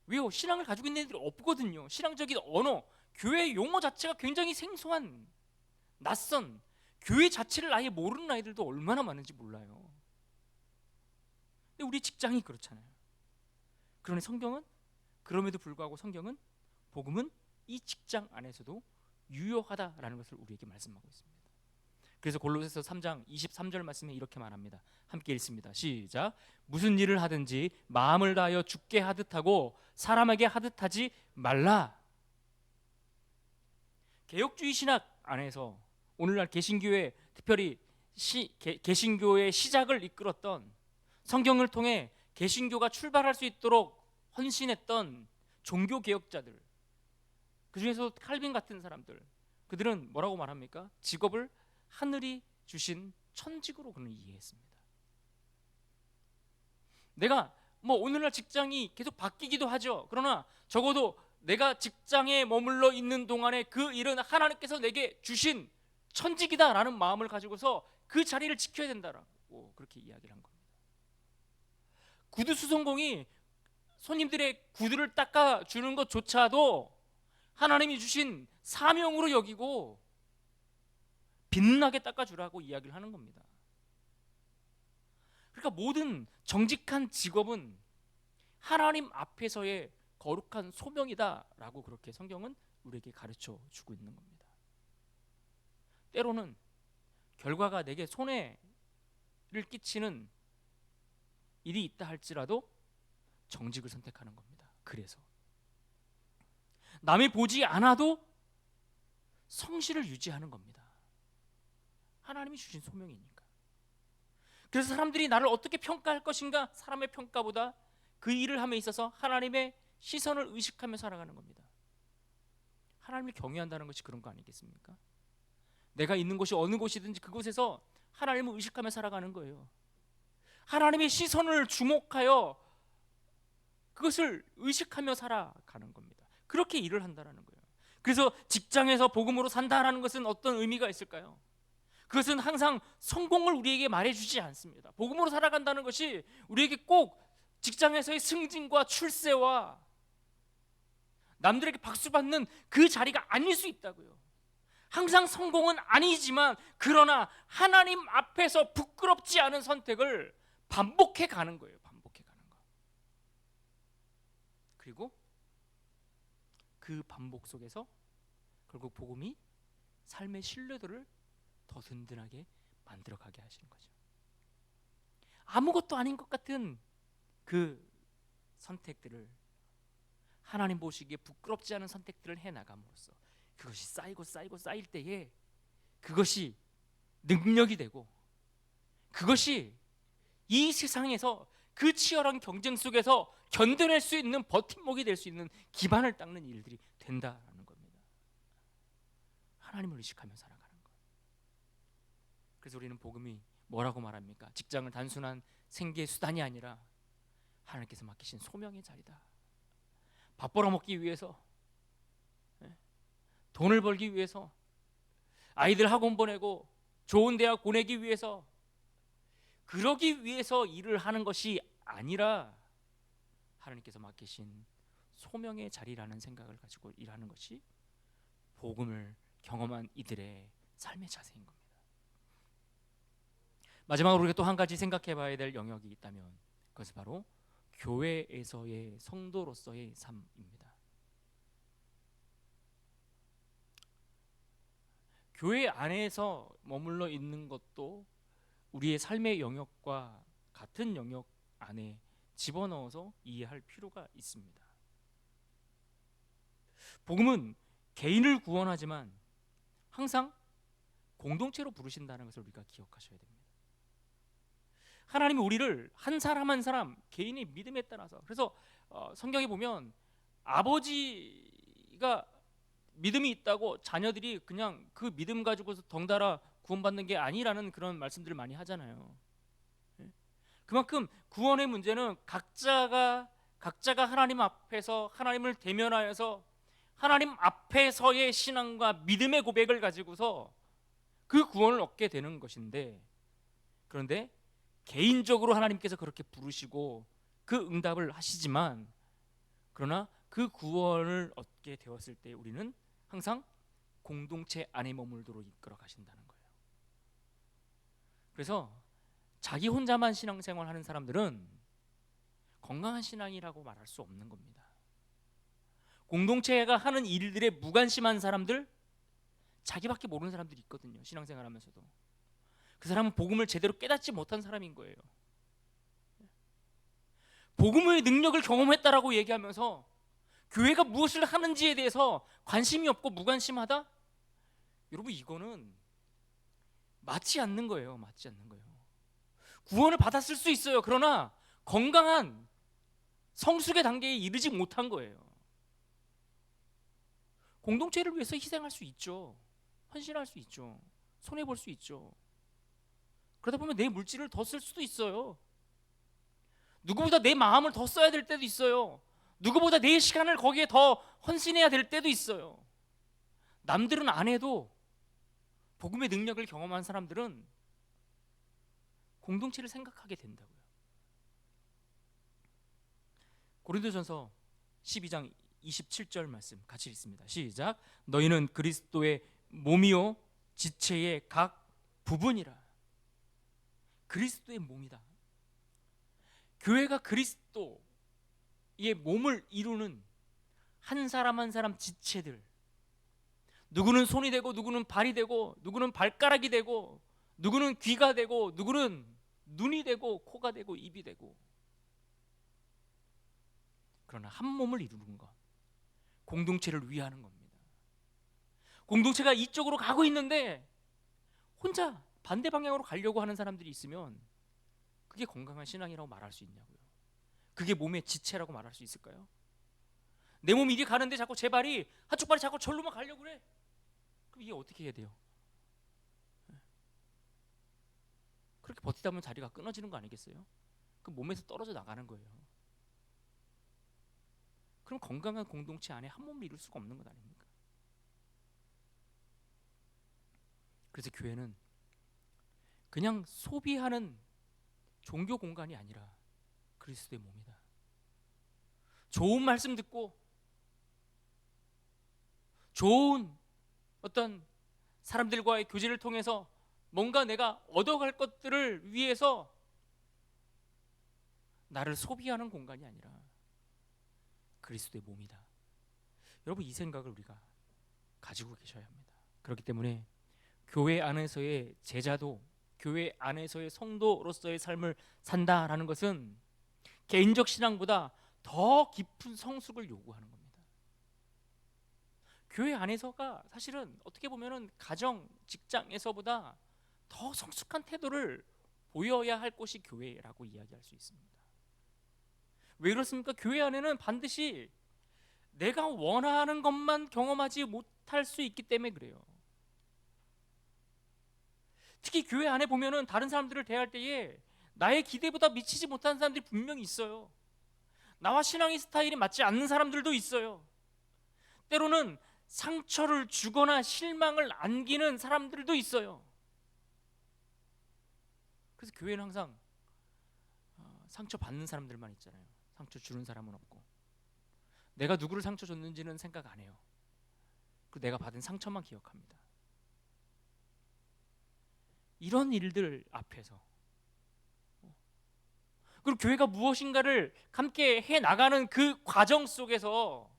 왜요? 신앙을 가지고 있는 애들이 없거든요. 신앙적인 언어, 교회 용어 자체가 굉장히 생소한, 낯선, 교회 자체를 아예 모르는 아이들도 얼마나 많은지 몰라요. 근데 우리 직장이 그렇잖아요. 그러니 그럼에도 불구하고 성경은, 복음은 이 직장 안에서도 유효하다라는 것을 우리에게 말씀하고 있습니다. 그래서 골로새서 3장 23절 말씀에 이렇게 말합니다. 함께 읽습니다. 시작. 무슨 일을 하든지 마음을 다하여 주께 하듯 하고 사람에게 하듯 하지 말라. 개혁주의 신학 안에서 오늘날 개신교회, 특별히 개신교의 시작을 이끌었던, 성경을 통해 개신교가 출발할 수 있도록 헌신했던 종교 개혁자들, 그 중에서 칼빈 같은 사람들, 그들은 뭐라고 말합니까? 직업을 하늘이 주신 천직으로 그는 이해했습니다. 내가 오늘날 직장이 계속 바뀌기도 하죠. 그러나 적어도 내가 직장에 머물러 있는 동안에 그 일은 하나님께서 내게 주신 천직이다라는 마음을 가지고서 그 자리를 지켜야 된다라고 그렇게 이야기를 한 겁니다. 구두 수선공이 손님들의 구두를 닦아주는 것조차도 하나님이 주신 사명으로 여기고 빛나게 닦아주라고 이야기를 하는 겁니다. 그러니까 모든 정직한 직업은 하나님 앞에서의 거룩한 소명이다라고 그렇게 성경은 우리에게 가르쳐 주고 있는 겁니다. 때로는 결과가 내게 손해를 끼치는 일이 있다 할지라도 정직을 선택하는 겁니다. 그래서 남이 보지 않아도 성실을 유지하는 겁니다. 하나님이 주신 소명이니까. 그래서 사람들이 나를 어떻게 평가할 것인가, 사람의 평가보다 그 일을 함에 있어서 하나님의 시선을 의식하며 살아가는 겁니다. 하나님을 경외한다는 것이 그런 거 아니겠습니까? 내가 있는 곳이 어느 곳이든지 그곳에서 하나님을 의식하며 살아가는 거예요. 하나님의 시선을 주목하여 그것을 의식하며 살아가는 겁니다. 그렇게 일을 한다는 거예요. 그래서 직장에서 복음으로 산다라는 것은 어떤 의미가 있을까요? 그것은 항상 성공을 우리에게 말해주지 않습니다. 복음으로 살아간다는 것이 우리에게 꼭 직장에서의 승진과 출세와 남들에게 박수받는 그 자리가 아닐 수 있다고요. 항상 성공은 아니지만 그러나 하나님 앞에서 부끄럽지 않은 선택을 반복해 가는 거예요. 반복해 가는 거. 그리고 그 반복 속에서 결국 복음이 삶의 신뢰도를 더 든든하게 만들어가게 하시는 거죠. 아무것도 아닌 것 같은 그 선택들을, 하나님 보시기에 부끄럽지 않은 선택들을 해나감으로써 그것이 쌓이고 쌓이고 쌓일 때에 그것이 능력이 되고, 그것이 이 세상에서 그 치열한 경쟁 속에서 견뎌낼 수 있는 버팀목이 될 수 있는 기반을 닦는 일들이 된다라는 겁니다. 하나님을 의식하며 살아가는 것. 그래서 우리는 복음이 뭐라고 말합니까? 직장은 단순한 생계의 수단이 아니라 하나님께서 맡기신 소명의 자리다. 밥 벌어먹기 위해서, 돈을 벌기 위해서, 아이들 학원 보내고 좋은 대학 보내기 위해서, 그러기 위해서 일을 하는 것이 아니라 하나님께서 맡기신 소명의 자리라는 생각을 가지고 일하는 것이 복음을 경험한 이들의 삶의 자세인 겁니다. 마지막으로 우리가 또 한 가지 생각해 봐야 될 영역이 있다면 그것은 바로 교회에서의 성도로서의 삶입니다. 교회 안에서 머물러 있는 것도 우리의 삶의 영역과 같은 영역 안에 집어넣어서 이해할 필요가 있습니다. 복음은 개인을 구원하지만 항상 공동체로 부르신다는 것을 우리가 기억하셔야 됩니다. 하나님이 우리를 한 사람 한 사람 개인의 믿음에 따라서, 그래서 성경에 보면 아버지가 믿음이 있다고 자녀들이 그냥 그 믿음 가지고서 덩달아 구원받는 게 아니라는 그런 말씀들을 많이 하잖아요. 그만큼 구원의 문제는 각자가 하나님 앞에서 하나님을 대면하여서 하나님 앞에서의 신앙과 믿음의 고백을 가지고서 그 구원을 얻게 되는 것인데, 그런데 개인적으로 하나님께서 그렇게 부르시고 그 응답을 하시지만, 그러나 그 구원을 얻게 되었을 때 우리는 항상 공동체 안에 머물도록 이끌어 가신다는 거예요. 그래서 자기 혼자만 신앙생활 하는 사람들은 건강한 신앙이라고 말할 수 없는 겁니다. 공동체가 하는 일들에 무관심한 사람들, 자기밖에 모르는 사람들이 있거든요. 신앙생활 하면서도 그 사람은 복음을 제대로 깨닫지 못한 사람인 거예요. 복음의 능력을 경험했다라고 얘기하면서 교회가 무엇을 하는지에 대해서 관심이 없고 무관심하다? 여러분, 이거는 맞지 않는 거예요. 맞지 않는 거예요. 구원을 받았을 수 있어요. 그러나 건강한 성숙의 단계에 이르지 못한 거예요. 공동체를 위해서 희생할 수 있죠. 헌신할 수 있죠. 손해볼 수 있죠. 그러다 보면 내 물질을 더 쓸 수도 있어요. 누구보다 내 마음을 더 써야 될 때도 있어요. 누구보다 내 시간을 거기에 더 헌신해야 될 때도 있어요. 남들은 안 해도 복음의 능력을 경험한 사람들은 공동체를 생각하게 된다고요. 고린도전서 12장 27절 말씀 같이 읽습니다. 시작. 너희는 그리스도의 몸이요 지체의 각 부분이라. 그리스도의 몸이다. 교회가 그리스도의 몸을 이루는 한 사람 한 사람 지체들, 누구는 손이 되고 누구는 발이 되고 누구는 발가락이 되고 누구는 귀가 되고 누구는 눈이 되고 코가 되고 입이 되고, 그러나 한 몸을 이루는 것, 공동체를 위하는 겁니다. 공동체가 이쪽으로 가고 있는데 혼자 반대 방향으로 가려고 하는 사람들이 있으면 그게 건강한 신앙이라고 말할 수 있냐고요. 그게 몸의 지체라고 말할 수 있을까요? 내 몸이 이리 가는데 자꾸 제 발이, 한쪽 발이 자꾸 절로만 가려고 그래. 그럼 이게 어떻게 해야 돼요? 그렇게 버티다 보면 다리가 끊어지는 거 아니겠어요? 그 몸에서 떨어져 나가는 거예요. 그럼 건강한 공동체 안에 한 몸을 이룰 수가 없는 것 아닙니까? 그래서 교회는 그냥 소비하는 종교 공간이 아니라 그리스도의 몸이다. 좋은 말씀 듣고 좋은 어떤 사람들과의 교제를 통해서 뭔가 내가 얻어갈 것들을 위해서 나를 소비하는 공간이 아니라 그리스도의 몸이다. 여러분, 이 생각을 우리가 가지고 계셔야 합니다. 그렇기 때문에 교회 안에서의 제자도, 교회 안에서의 성도로서의 삶을 산다라는 것은 개인적 신앙보다 더 깊은 성숙을 요구하는 겁니다. 교회 안에서가 사실은 어떻게 보면은 가정, 직장에서보다 더 성숙한 태도를 보여야 할 곳이 교회라고 이야기할 수 있습니다. 왜 그렇습니까? 교회 안에는 반드시 내가 원하는 것만 경험하지 못할 수 있기 때문에 그래요. 특히 교회 안에 보면은 다른 사람들을 대할 때에 나의 기대보다 미치지 못하는 사람들이 분명히 있어요. 나와 신앙의 스타일이 맞지 않는 사람들도 있어요. 때로는 상처를 주거나 실망을 안기는 사람들도 있어요. 그래서 교회는 항상 상처 받는 사람들만 있잖아요. 상처 주는 사람은 없고, 내가 누구를 상처 줬는지는 생각 안 해요. 그리고 내가 받은 상처만 기억합니다. 이런 일들 앞에서, 그리고 교회가 무엇인가를 함께 해 나가는 그 과정 속에서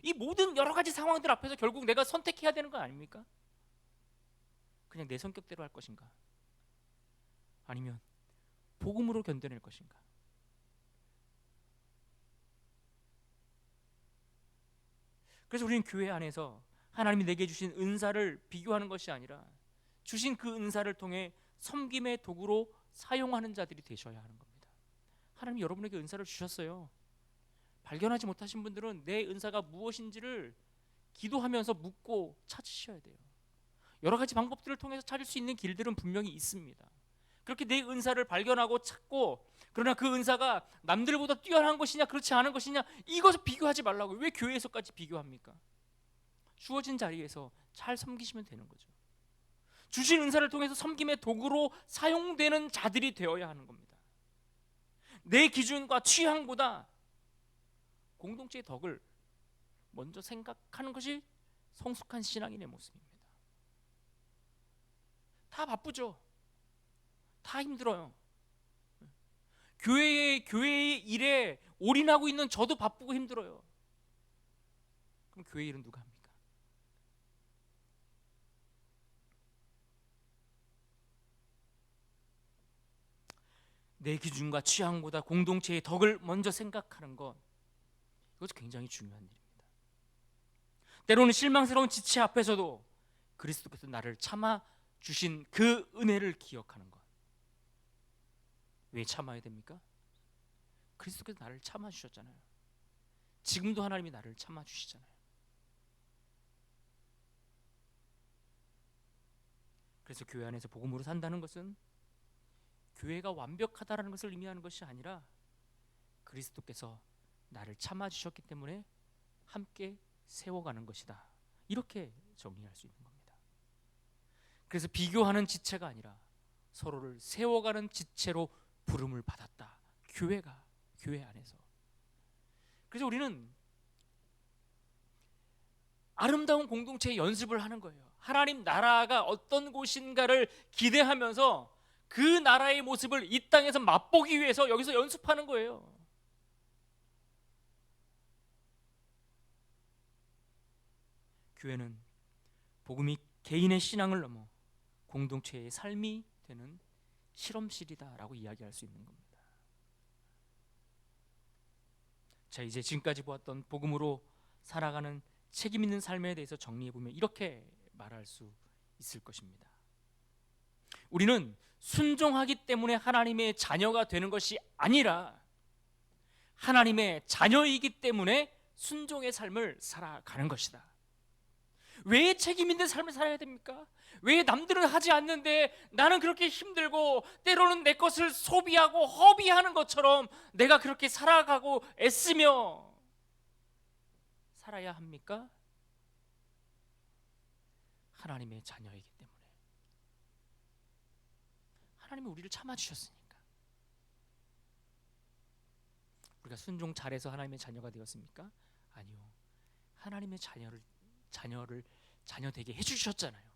이 모든 여러 가지 상황들 앞에서 결국 내가 선택해야 되는 거 아닙니까? 그냥 내 성격대로 할 것인가, 아니면 복음으로 견뎌낼 것인가. 그래서 우리는 교회 안에서 하나님이 내게 주신 은사를 비교하는 것이 아니라 주신 그 은사를 통해 섬김의 도구로 사용하는 자들이 되셔야 하는 겁니다. 하나님이 여러분에게 은사를 주셨어요. 발견하지 못하신 분들은 내 은사가 무엇인지를 기도하면서 묻고 찾으셔야 돼요. 여러 가지 방법들을 통해서 찾을 수 있는 길들은 분명히 있습니다. 그렇게 내 은사를 발견하고 찾고, 그러나 그 은사가 남들보다 뛰어난 것이냐 그렇지 않은 것이냐, 이것을 비교하지 말라고요. 왜 교회에서까지 비교합니까? 주어진 자리에서 잘 섬기시면 되는 거죠. 주신 은사를 통해서 섬김의 도구로 사용되는 자들이 되어야 하는 겁니다. 내 기준과 취향보다 공동체의 덕을 먼저 생각하는 것이 성숙한 신앙인의 모습입니다. 다 바쁘죠. 다 힘들어요. 교회의 일에 올인하고 있는 저도 바쁘고 힘들어요. 그럼 교회 일은 누가 합니까? 내 기준과 취향보다 공동체의 덕을 먼저 생각하는 것, 이것도 굉장히 중요한 일입니다. 때로는 실망스러운 지체 앞에서도 그리스도께서 나를 참아 주신 그 은혜를 기억하는 것. 왜 참아야 됩니까? 그리스도께서 나를 참아 주셨잖아요. 지금도 하나님이 나를 참아 주시잖아요. 그래서 교회 안에서 복음으로 산다는 것은 교회가 완벽하다라는 것을 의미하는 것이 아니라 그리스도께서 나를 참아 주셨기 때문에 함께 세워가는 것이다, 이렇게 정리할 수 있는 겁니다. 그래서 비교하는 지체가 아니라 서로를 세워가는 지체로 부름을 받았다, 교회가, 교회 안에서. 그래서 우리는 아름다운 공동체의 연습을 하는 거예요. 하나님 나라가 어떤 곳인가를 기대하면서 그 나라의 모습을 이 땅에서 맛보기 위해서 여기서 연습하는 거예요. 교회는 복음이 개인의 신앙을 넘어 공동체의 삶이 되는 실험실이다라고 이야기할 수 있는 겁니다. 자, 이제 지금까지 보았던 복음으로 살아가는 책임 있는 삶에 대해서 정리해보면 이렇게 말할 수 있을 것입니다. 우리는 순종하기 때문에 하나님의 자녀가 되는 것이 아니라 하나님의 자녀이기 때문에 순종의 삶을 살아가는 것이다. 왜 책임 있는 삶을 살아야 됩니까? 왜 남들은 하지 않는데 나는 그렇게 힘들고 때로는 내 것을 소비하고 허비하는 것처럼 내가 그렇게 살아가고 애쓰며 살아야 합니까? 하나님의 자녀이기 때문에. 하나님이 우리를 참아주셨으니까. 우리가 순종 잘해서 하나님의 자녀가 되었습니까? 아니요. 하나님의 자녀 되게 해주셨잖아요.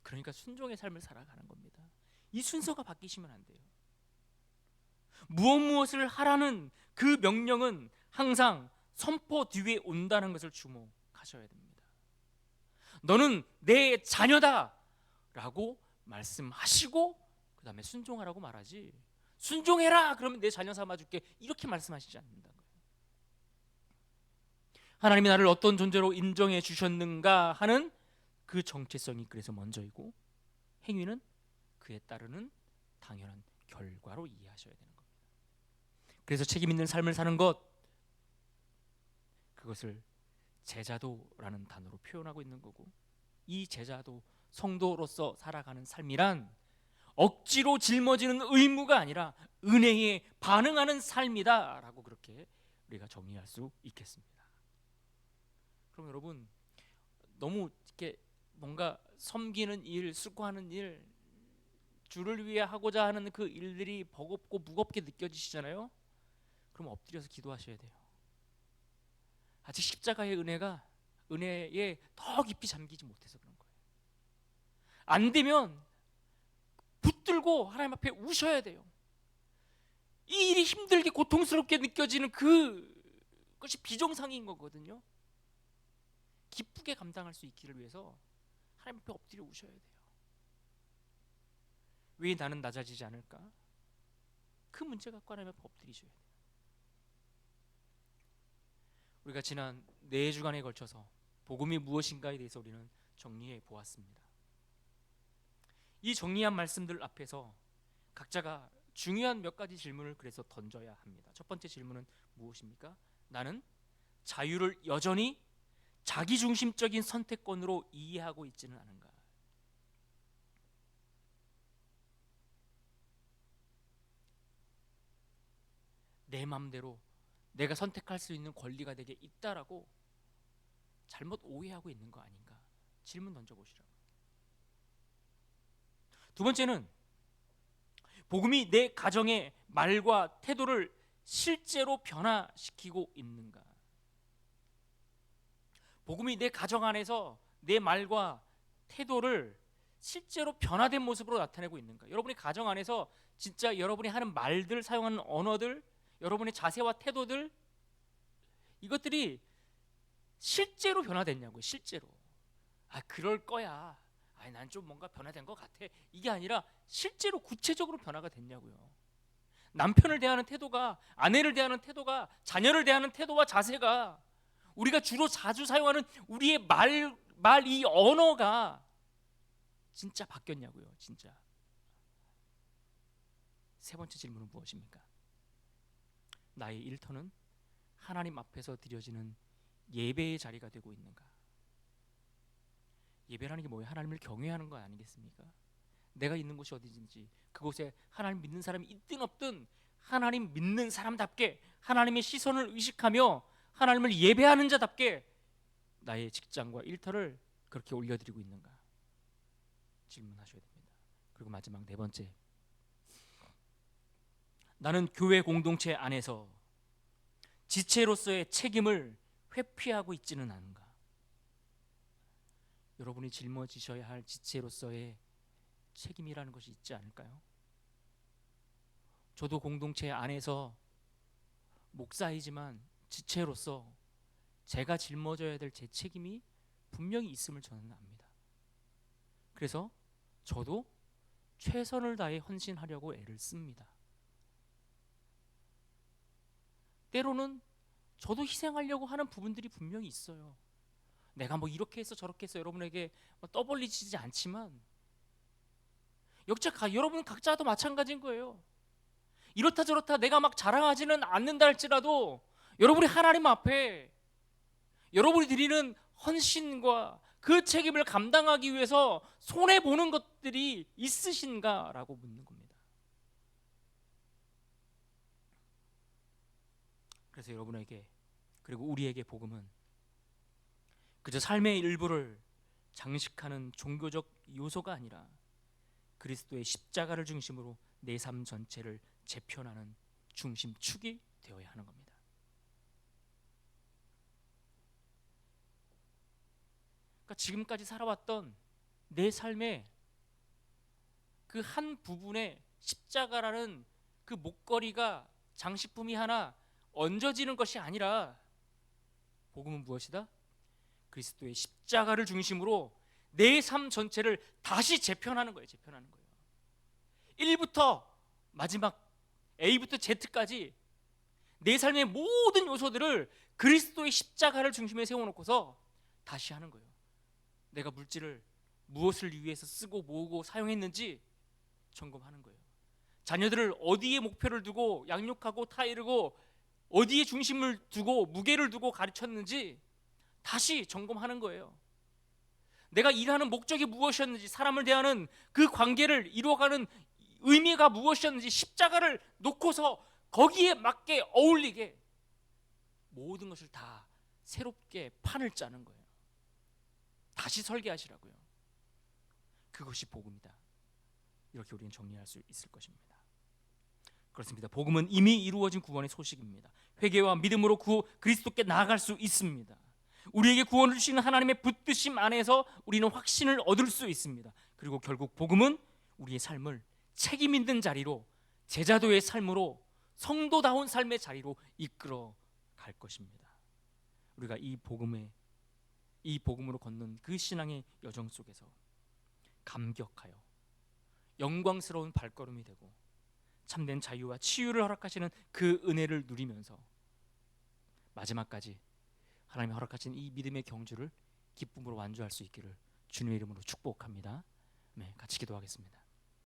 그러니까 순종의 삶을 살아가는 겁니다. 이 순서가 바뀌시면 안 돼요. 무엇을 하라는 그 명령은 항상 선포 뒤에 온다는 것을 주목하셔야 됩니다. 너는 내 자녀다 라고 말씀하시고 그 다음에 순종하라고 말하지, 순종해라 그러면 내 자녀 삼아줄게 이렇게 말씀하시지 않는다는 거예요. 하나님이 나를 어떤 존재로 인정해 주셨는가 하는 그 정체성이 그래서 먼저이고, 행위는 그에 따르는 당연한 결과로 이해하셔야 되는 겁니다. 그래서 책임 있는 삶을 사는 것, 그것을 제자도라는 단어로 표현하고 있는 거고, 이 제자도 성도로서 살아가는 삶이란 억지로 짊어지는 의무가 아니라 은혜에 반응하는 삶이다 라고 그렇게 우리가 정리할 수 있겠습니다. 그럼 여러분, 너무 이렇게 뭔가 섬기는 일, 수고하는 일, 주를 위해 하고자 하는 그 일들이 버겁고 무겁게 느껴지시잖아요. 그럼 엎드려서 기도하셔야 돼요. 아직 십자가의 은혜에 더 깊이 잠기지 못해서 그런 거예요. 안 되면 붙들고 하나님 앞에 우셔야 돼요. 이 일이 힘들게 고통스럽게 느껴지는 그것이 비정상인 거거든요. 기쁘게 감당할 수 있기를 위해서 하나님 앞에 엎드려 우셔야 돼요. 왜 나는 낮아지지 않을까? 그 문제 갖고 하나님 앞에 엎드리셔야 돼요. 우리가 지난 4주간에 걸쳐서 복음이 무엇인가에 대해서 우리는 정리해 보았습니다. 이 정리한 말씀들 앞에서 각자가 중요한 몇 가지 질문을 그래서 던져야 합니다. 첫 번째 질문은 무엇입니까? 나는 자유를 여전히 자기중심적인 선택권으로 이해하고 있지는 않은가? 내 마음대로 내가 선택할 수 있는 권리가 내게 있다라고 잘못 오해하고 있는 거 아닌가? 질문 던져보시라고. 두 번째는 복음이 내 가정의 말과 태도를 실제로 변화시키고 있는가? 복음이 내 가정 안에서 내 말과 태도를 실제로 변화된 모습으로 나타내고 있는가? 여러분의 가정 안에서 진짜 여러분이 하는 말들, 사용하는 언어들, 여러분의 자세와 태도들, 이것들이 실제로 변화됐냐고요. 실제로. 그럴 거야. 난 좀 뭔가 변화된 것 같아. 이게 아니라 실제로 구체적으로 변화가 됐냐고요. 남편을 대하는 태도가, 아내를 대하는 태도가, 자녀를 대하는 태도와 자세가, 우리가 주로 자주 사용하는 우리의 이 언어가 진짜 바뀌었냐고요. 진짜. 세 번째 질문은 무엇입니까? 나의 일터는 하나님 앞에서 드려지는 예배의 자리가 되고 있는가? 예배라는 게 뭐예요? 하나님을 경외하는 거 아니겠습니까? 내가 있는 곳이 어디든지 그곳에 하나님 믿는 사람이 있든 없든 하나님 믿는 사람답게 하나님의 시선을 의식하며 하나님을 예배하는 자답게 나의 직장과 일터를 그렇게 올려드리고 있는가? 질문하셔야 됩니다. 그리고 마지막 네 번째, 나는 교회 공동체 안에서 지체로서의 책임을 회피하고 있지는 않은가? 여러분이 짊어지셔야 할 지체로서의 책임이라는 것이 있지 않을까요? 저도 공동체 안에서 목사이지만 지체로서 제가 짊어져야 될 제 책임이 분명히 있음을 저는 압니다. 그래서 저도 최선을 다해 헌신하려고 애를 씁니다. 때로는 저도 희생하려고 하는 부분들이 분명히 있어요. 내가 뭐 이렇게 해서 저렇게 해서 여러분에게 떠벌리지 않지만 여러분 각자도 마찬가지인 거예요. 이렇다 저렇다 내가 막 자랑하지는 않는다 할지라도 여러분이 하나님 앞에 여러분이 드리는 헌신과 그 책임을 감당하기 위해서 손해보는 것들이 있으신가라고 묻는 겁니다. 그래서 여러분에게, 그리고 우리에게 복음은 그저 삶의 일부를 장식하는 종교적 요소가 아니라 그리스도의 십자가를 중심으로 내 삶 전체를 재편하는 중심축이 되어야 하는 겁니다. 그러니까 지금까지 살아왔던 내 삶의 그 한 부분에 십자가라는 그 목걸이가 장식품이 하나 얹어지는 것이 아니라 복음은 무엇이다? 그리스도의 십자가를 중심으로 내 삶 전체를 다시 재편하는 거예요. 재편하는 거예요. 1부터 마지막 A부터 Z까지 내 삶의 모든 요소들을 그리스도의 십자가를 중심에 세워놓고서 다시 하는 거예요. 내가 물질을 무엇을 위해서 쓰고 모으고 사용했는지 점검하는 거예요. 자녀들을 어디에 목표를 두고 양육하고 타이르고 어디에 중심을 두고 무게를 두고 가르쳤는지 다시 점검하는 거예요. 내가 일하는 목적이 무엇이었는지, 사람을 대하는 그 관계를 이루어가는 의미가 무엇이었는지 십자가를 놓고서 거기에 맞게 어울리게 모든 것을 다 새롭게 판을 짜는 거예요. 다시 설계하시라고요. 그것이 복음이다. 이렇게 우리는 정리할 수 있을 것입니다. 그렇습니다. 복음은 이미 이루어진 구원의 소식입니다. 회개와 믿음으로 그리스도께 나아갈 수 있습니다. 우리에게 구원을 주시는 하나님의 붙드심 안에서 우리는 확신을 얻을 수 있습니다. 그리고 결국 복음은 우리의 삶을 책임 있는 자리로, 제자도의 삶으로, 성도다운 삶의 자리로 이끌어 갈 것입니다. 우리가 이 복음으로 걷는 그 신앙의 여정 속에서 감격하여 영광스러운 발걸음이 되고 참된 자유와 치유를 허락하시는 그 은혜를 누리면서 마지막까지 하나님이 허락하신 이 믿음의 경주를 기쁨으로 완주할 수 있기를 주님의 이름으로 축복합니다. 네, 같이 기도하겠습니다.